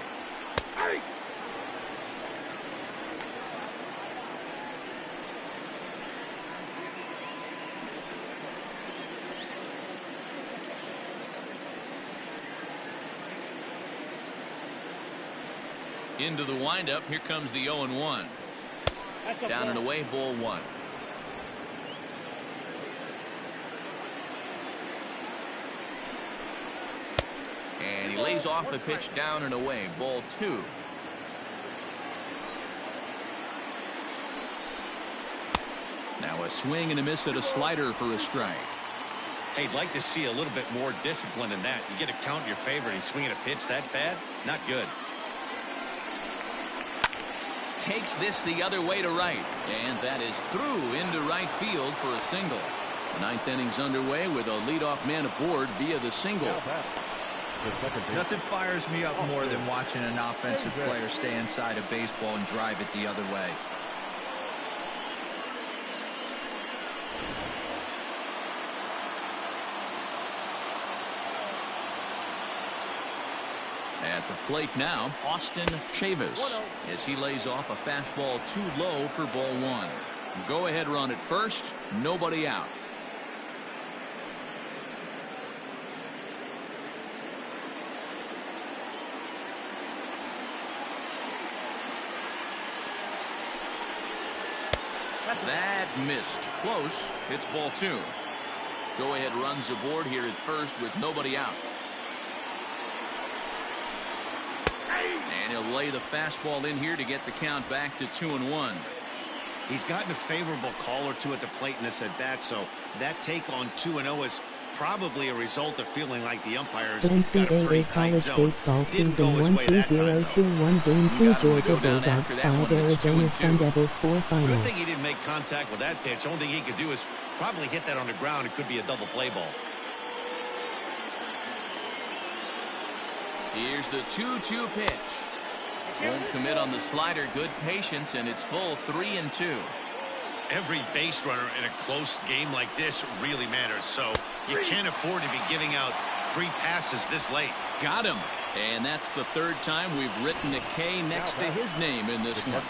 Into the windup. Here comes the 0-1. Down and away, ball 1. And he lays off a pitch down and away, ball 2. Now a swing and a miss at a slider for a strike. Hey, I'd like to see a little bit more discipline in that. You get a count in your favor and he's swinging a pitch that bad? Not good. Takes this the other way to right, and that is through into right field for a single. The 9th inning's underway with a leadoff man aboard via the single. Nothing fires me up more than watching an offensive player stay inside a baseball and drive it the other way. At the plate now, Austin Chavis, as he lays off a fastball too low for ball 1. Go ahead run at first, nobody out. That missed. Close. It's ball 2. Go ahead runs aboard here at first with nobody out. And he'll lay the fastball in here to get the count back to 2-1. He's gotten a favorable call or two at the plate in this at bat, so that take on 2-0 is probably a result of feeling like the umpires got a pretty NCAA tight College zone. Baseball Didn't Season go his 1 way that time, 2021 Game 2 Georgia Bulldogs 5 Arizona Sun Devils 4 final. Good thing he didn't make contact with that pitch. Only thing he could do is probably hit that on the ground. It could be a double play ball. Here's the 2-2 pitch. Won't commit on the slider. Good patience, and it's full 3-2. Every base runner in a close game like this really matters, so you can't afford to be giving out free passes this late. Got him. And that's the 3rd time we've written a K next to his name in this one.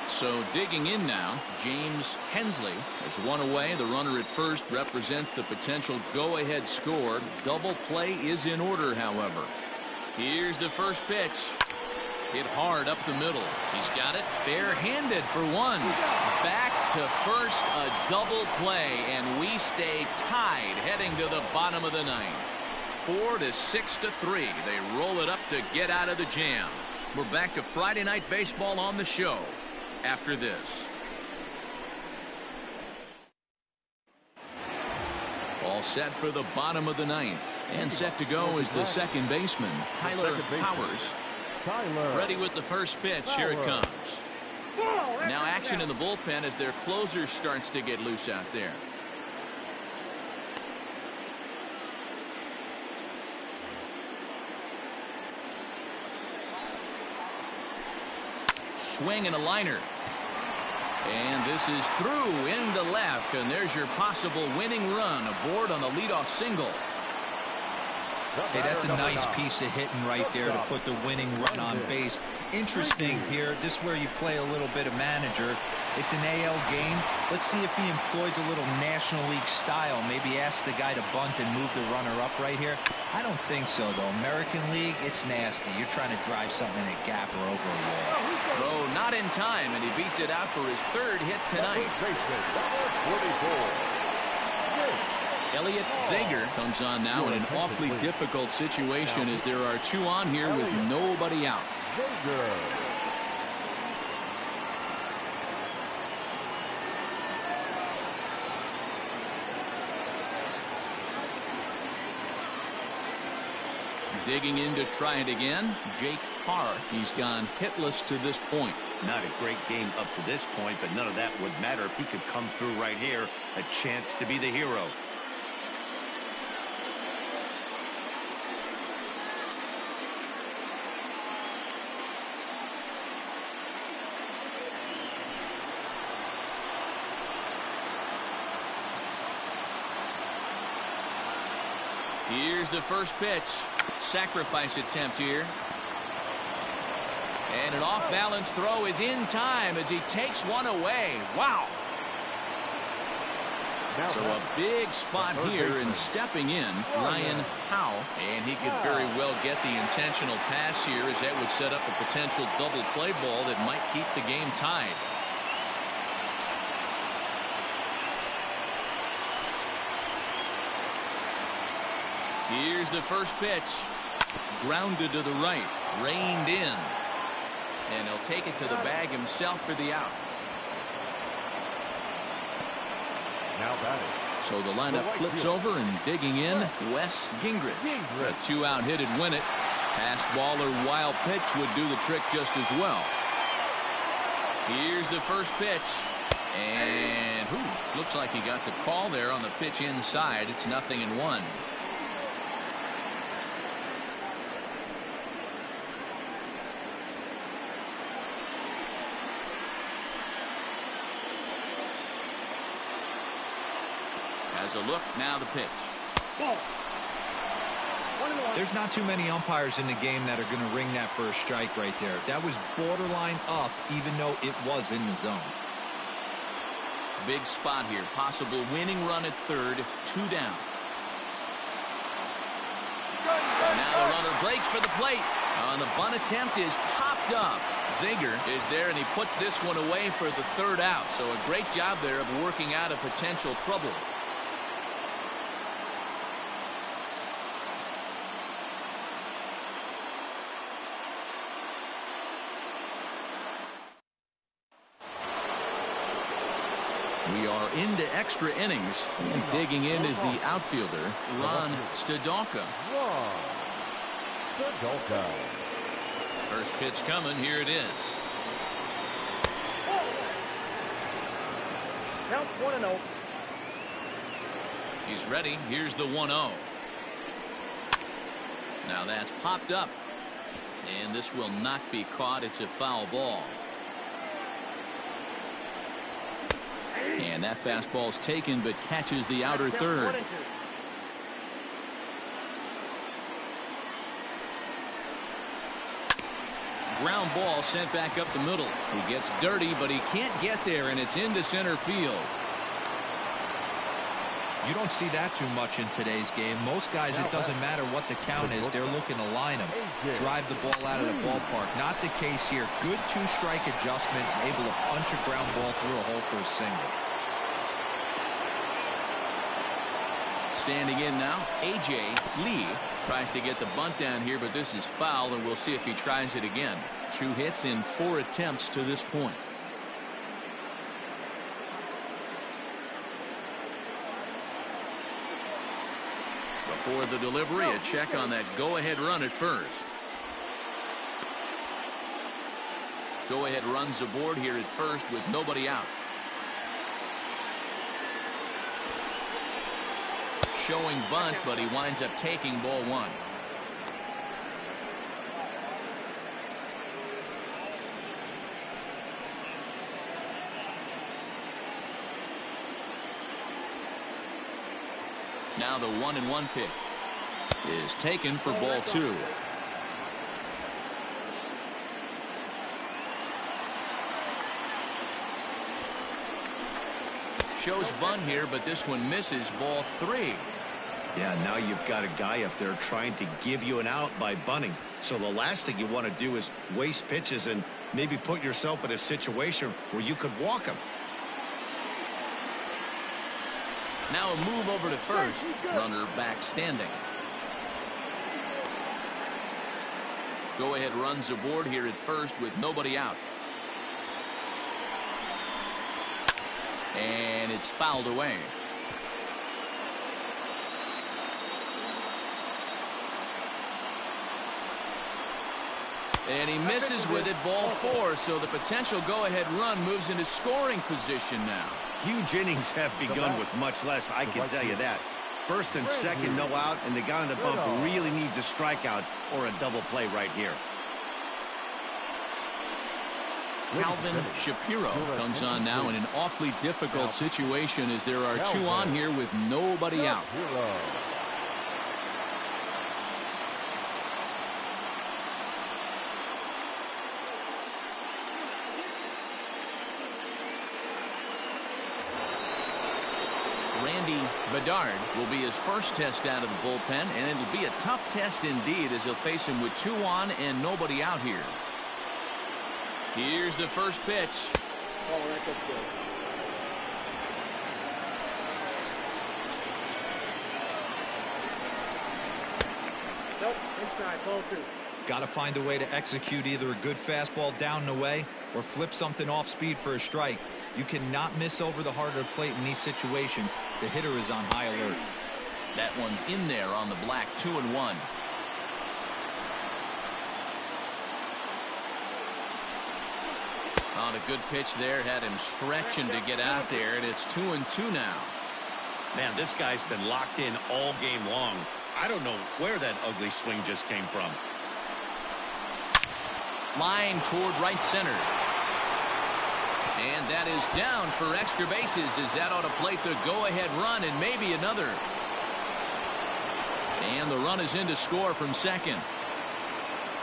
So digging in now, James Hensley is 1 away. The runner at first represents the potential go-ahead score. Double play is in order, however. Here's the first pitch. Hit hard up the middle. He's got it barehanded for 1. Back to first, a double play, and we stay tied heading to the bottom of the 9th. 4-6-3. They roll it up to get out of the jam. We're back to Friday Night Baseball on the show after this. All set for the bottom of the 9th, and set to go is the second baseman, Tyler Powers. Ready with the first pitch. Here it comes. Now action in the bullpen as their closer starts to get loose out there. swing and a liner. And this is through into left, and there's your possible winning run aboard on the leadoff single. Hey, that's a nice piece of hitting right there to put the winning run on base. Interesting here, this is where you play a little bit of manager. It's an AL game. Let's see if he employs a little National League style. Maybe ask the guy to bunt and move the runner up right here. I don't think so, though. American League, it's nasty. You're trying to drive something in a gap or over a wall. Throw not in time, and he beats it out for his third hit tonight. Elliot Zager comes on now in an awfully difficult situation as there are two on here with nobody out. Digging in to try it again, Jake Carr. He's gone hitless to this point. Not a great game up to this point, but none of that would matter if he could come through right here. A chance to be the hero. Here's the first pitch. Sacrifice attempt here. And an off-balance throw is in time as he takes one away. Wow. So a big spot here, and stepping in, Ryan Howe. And he could very well get the intentional pass here, as that would set up a potential double play ball that might keep the game tied. Here's the first pitch. Grounded to the right. Reined in. And he'll take it to the bag himself for the out. Now batting. So the lineup flips over, and digging in, Wes Gingrich. A two-out hit would win it. Pass ball or wild pitch would do the trick just as well. Here's the first pitch. And looks like he got the call there on the pitch inside. It's 0-1. As a look, now the pitch. Ball. There's not too many umpires in the game that are going to ring that for a strike right there. That was borderline up, even though it was in the zone. Big spot here. Possible winning run at third. 2 down. And now the runner breaks for the plate. On the bunt attempt is popped up. Zager is there, and he puts this one away for the third out. So a great job there of working out a potential trouble. We are into extra innings, and digging in is the outfielder, Ron Stadolka. First pitch coming. Here it is. Count 1-0. He's ready. Here's the 1-0. Now that's popped up, and this will not be caught. It's a foul ball. And that fastball's taken, but catches the outer third. Ground ball sent back up the middle. He gets dirty, but he can't get there, and it's into center field. You don't see that too much in today's game. Most guys, it doesn't matter what the count is. They're looking to line them, drive the ball out of the ballpark. Not the case here. Good two-strike adjustment, able to punch a ground ball through a hole for a single. Standing in now, A.J. Lee tries to get the bunt down here, but this is foul, and we'll see if he tries it again. 2 hits in 4 attempts to this point. Before the delivery, a check on that go-ahead run at first. Go-ahead runs aboard here at first with nobody out. Showing bunt, but he winds up taking ball 1. Now the 1-1 pitch is taken for ball 2. Shows bunt here, but this one misses. Ball 3. Yeah, now you've got a guy up there trying to give you an out by bunting. So the last thing you want to do is waste pitches and maybe put yourself in a situation where you could walk him. Now a move over to first. Runner back standing. Go-ahead runs aboard here at first with nobody out. And it's fouled away. And he misses with it. Ball 4. So the potential go-ahead run moves into scoring position now. Huge innings have begun with much less, I can tell you that. First and second, no out, and the guy on the bump really needs a strikeout or a double play right here. Calvin Shapiro comes on now in an awfully difficult situation as there are 2 on here with nobody out. Randy Bedard will be his first test out of the bullpen, and it'll be a tough test indeed as he'll face him with 2 on and nobody out here. Here's the first pitch. Oh, that's good. Nope, inside, ball 2. Got to find a way to execute either a good fastball down and away or flip something off speed for a strike. You cannot miss over the heart of the plate in these situations. The hitter is on high alert. That one's in there on the black. 2-1. On a good pitch there, had him stretching to get out there, and it's 2-2 now. Man, this guy's been locked in all game long. I don't know where that ugly swing just came from. Line toward right center. And that is down for extra bases as that ought to plate the go-ahead run and maybe another. And the run is in to score from second.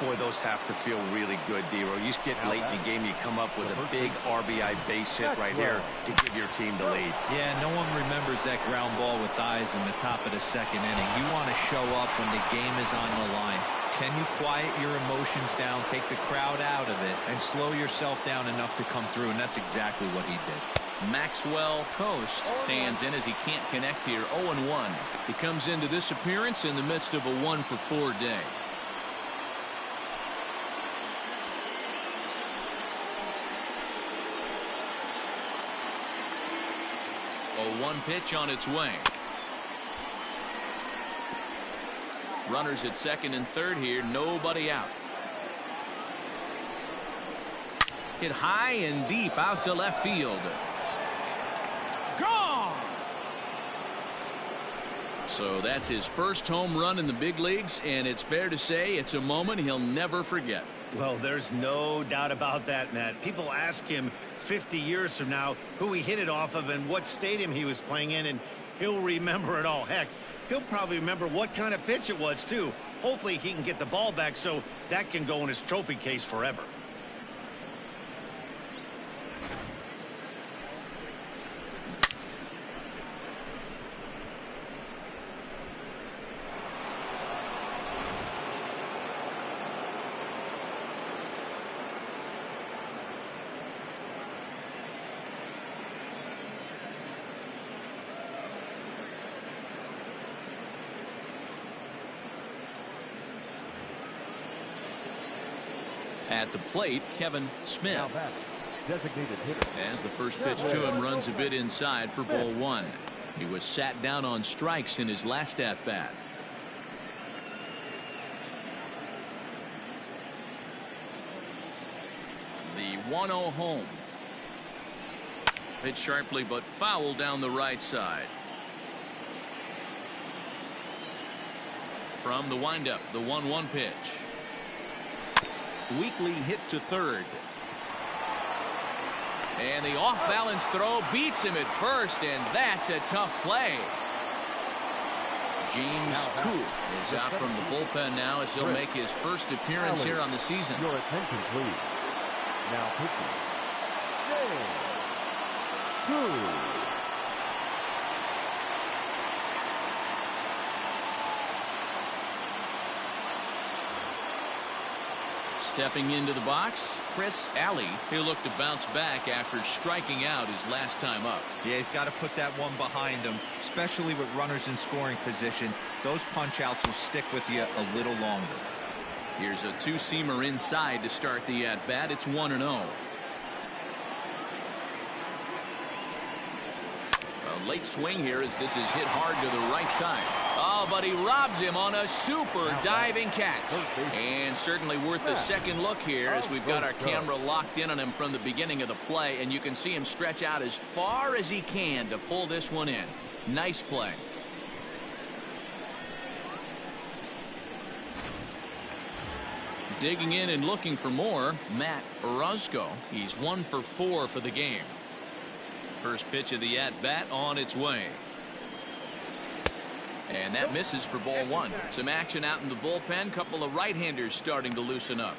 Boy, those have to feel really good, D-Row. You get late in the game, you come up with a big RBI base hit right here to give your team the lead. Yeah, no one remembers that ground ball with eyes in the top of the second inning. You want to show up when the game is on the line. Can you quiet your emotions down, take the crowd out of it, and slow yourself down enough to come through? And that's exactly what he did. Maxwell Coast stands in as he can't connect here. 0-1. He comes into this appearance in the midst of a 1-for-4 day. A 1 pitch on its way. Runners at second and third here. Nobody out. Hit high and deep out to left field. Gone! So that's his first home run in the big leagues, and it's fair to say it's a moment he'll never forget. Well, there's no doubt about that, Matt. People ask him 50 years from now who he hit it off of and what stadium he was playing in, and he'll remember it all. Heck, he'll probably remember what kind of pitch it was, too. Hopefully he can get the ball back so that can go in his trophy case forever. At the plate, Kevin Smith. Designated hitter. As the first pitch to him runs a bit inside for ball 1. He was sat down on strikes in his last at bat. The 1-0 home. Hit sharply but foul down the right side. From the windup, the 1-1 pitch. Weakly hit to third. And the off-balance throw beats him at first, and that's a tough play. James Koo is out from the bullpen now as he'll make his first appearance here on the season. Your attention, please. Now pitching. James Koo. Stepping into the box, Chris Alley. He'll look to bounce back after striking out his last time up. Yeah, he's got to put that one behind him, especially with runners in scoring position. Those punch-outs will stick with you a little longer. Here's a two-seamer inside to start the at-bat. It's 1-0. A late swing here as this is hit hard to the right side. Oh, but he robs him on a super diving catch. And certainly worth a second look here as we've got our camera locked in on him from the beginning of the play, and you can see him stretch out as far as he can to pull this one in. Nice play. Digging in and looking for more, Matt Orozco. He's 1 for 4 for the game. First pitch of the at-bat on its way. And that misses for ball 1. Some action out in the bullpen. Couple of right-handers starting to loosen up.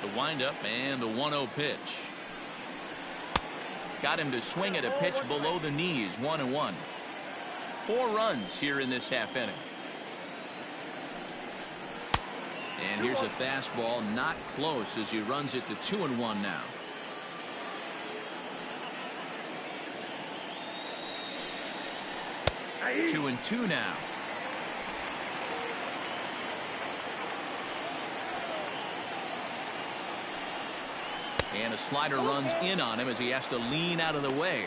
The windup and the 1-0 pitch. Got him to swing at a pitch below the knees. 1-1. 4 runs here in this half inning. And here's a fastball not close as he runs it to 2-1 now. 2-2 now. And a slider runs in on him as he has to lean out of the way.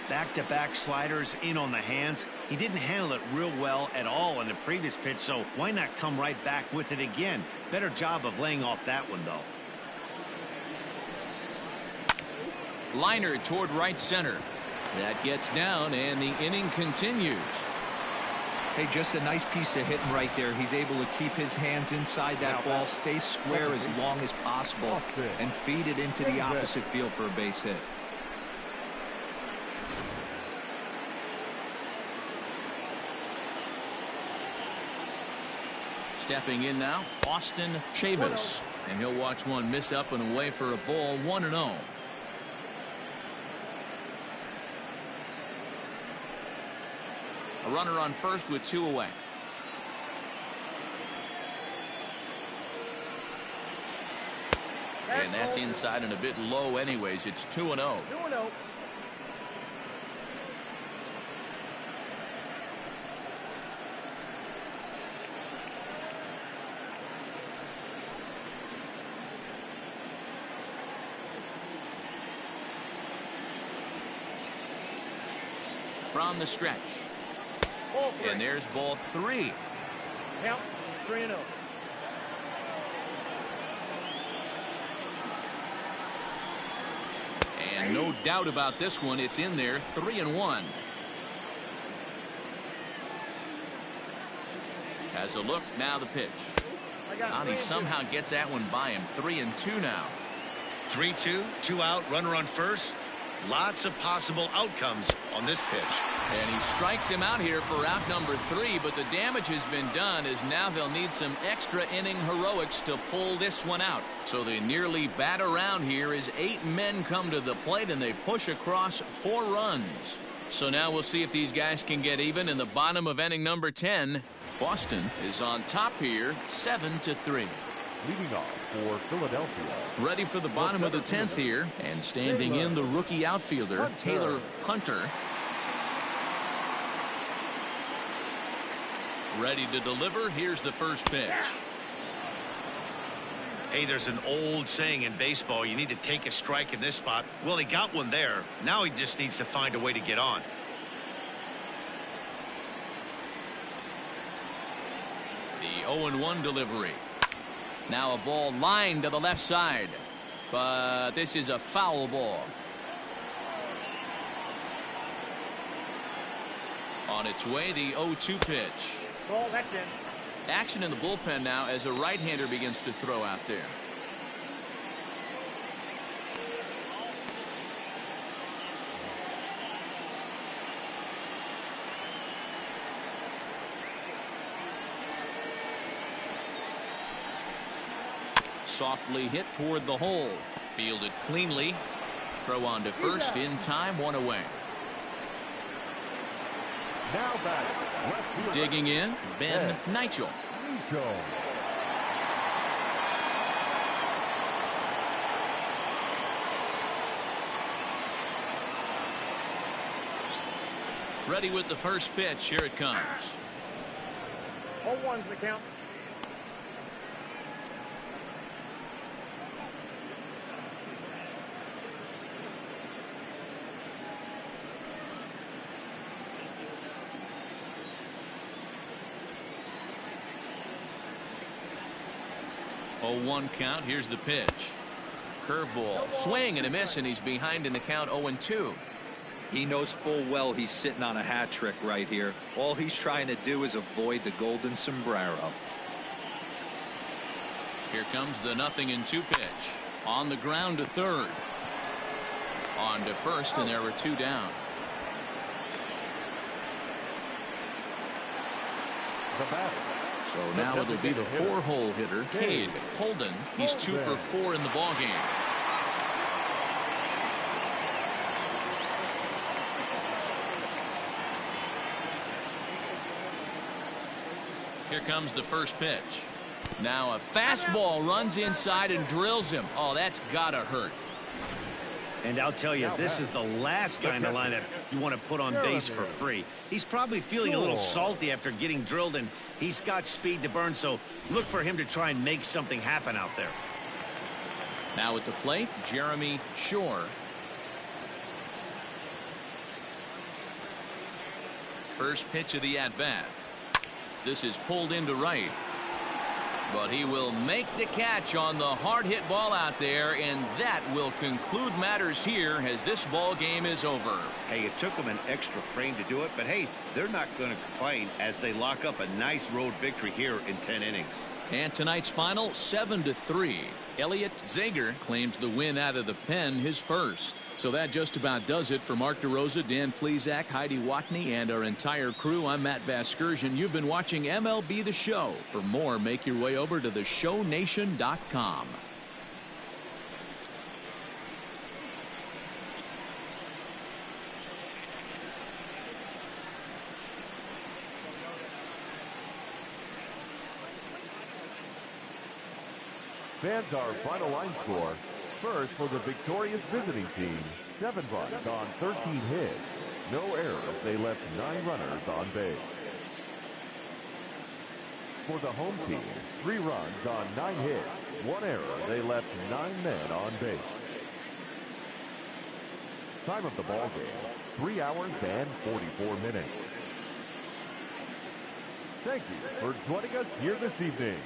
Back-to-back sliders in on the hands. He didn't handle it real well at all on the previous pitch, so why not come right back with it again? Better job of laying off that one, though. Liner toward right center. That gets down, and the inning continues. Hey, just a nice piece of hitting right there. He's able to keep his hands inside that ball, stay square as long as possible, and feed it into the opposite field for a base hit. Stepping in now, Austin Chavis. And he'll watch one miss up and away for a ball. 1-0. A runner on first with 2 away. And that's inside and a bit low anyways. It's 2-0. 2-0. From the stretch. And there's ball 3. Count 3-0. And no doubt about this one, it's in there. 3-1. Has a look, now the pitch. And he somehow gets that one by him. 3-2 now. 3-2, 2 out, runner on first. Lots of possible outcomes on this pitch. And he strikes him out here for out number 3, but the damage has been done as now they'll need some extra inning heroics to pull this one out. So they nearly bat around here as 8 men come to the plate and they push across 4 runs. So now we'll see if these guys can get even in the bottom of inning number 10. Boston is on top here, 7-3. Leading off for Philadelphia. Ready for the bottom of the 10th here, and standing in the rookie outfielder Taylor Hunter. Ready to deliver. Here's the first pitch. Hey, there's an old saying in baseball, you need to take a strike in this spot. Well, he got one there. Now he just needs to find a way to get on. The 0-1 delivery. Now a ball lined to the left side, but this is a foul ball. On its way, the 0-2 pitch. Ball, that's in. Action in the bullpen now as a right-hander begins to throw out there. softly hit toward the hole. Fielded cleanly. Throw on to first in time, 1 away. Now batting. Digging in, Ben Ncaa. Ready with the first pitch. Here it comes. 0-1's the count. Oh, 1 count. Here's the pitch. Curveball. Swing and a miss, and he's behind in the count 0-2. He knows full well he's sitting on a hat trick right here. All he's trying to do is avoid the golden sombrero. Here comes the 0-2 pitch. On the ground to third. On to first, and there were 2 down. The batter. So now it'll be the 4-hole hitter, Cade Holden. He's 2 for 4 in the ballgame. Here comes the first pitch. Now a fastball runs inside and drills him. Oh, that's gotta hurt. And I'll tell you, this is the last guy in the lineup you want to put on base for free. He's probably feeling a little salty after getting drilled, and he's got speed to burn, so look for him to try and make something happen out there. Now at the plate, Jeremy Shore. First pitch of the at-bat. This is pulled into right. But he will make the catch on the hard hit ball out there, and that will conclude matters here as this ball game is over. Hey, it took them an extra frame to do it, but hey, they're not going to complain as they lock up a nice road victory here in 10 innings. And tonight's final, 7-3. Elliot Zager claims the win out of the pen, his first. So that just about does it for Mark DeRosa, Dan Plesac, Heidi Watney, and our entire crew. I'm Matt Vasgersian. You've been watching MLB The Show. For more, make your way over to theshownation.com. Fans, our final line score. First, for the victorious visiting team, 7 runs on 13 hits. No errors. They left 9 runners on base. For the home team, 3 runs on 9 hits. 1 error. They left 9 men on base. Time of the ball game, 3 hours and 44 minutes. Thank you for joining us here this evening.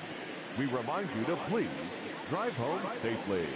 We remind you to please drive home safely.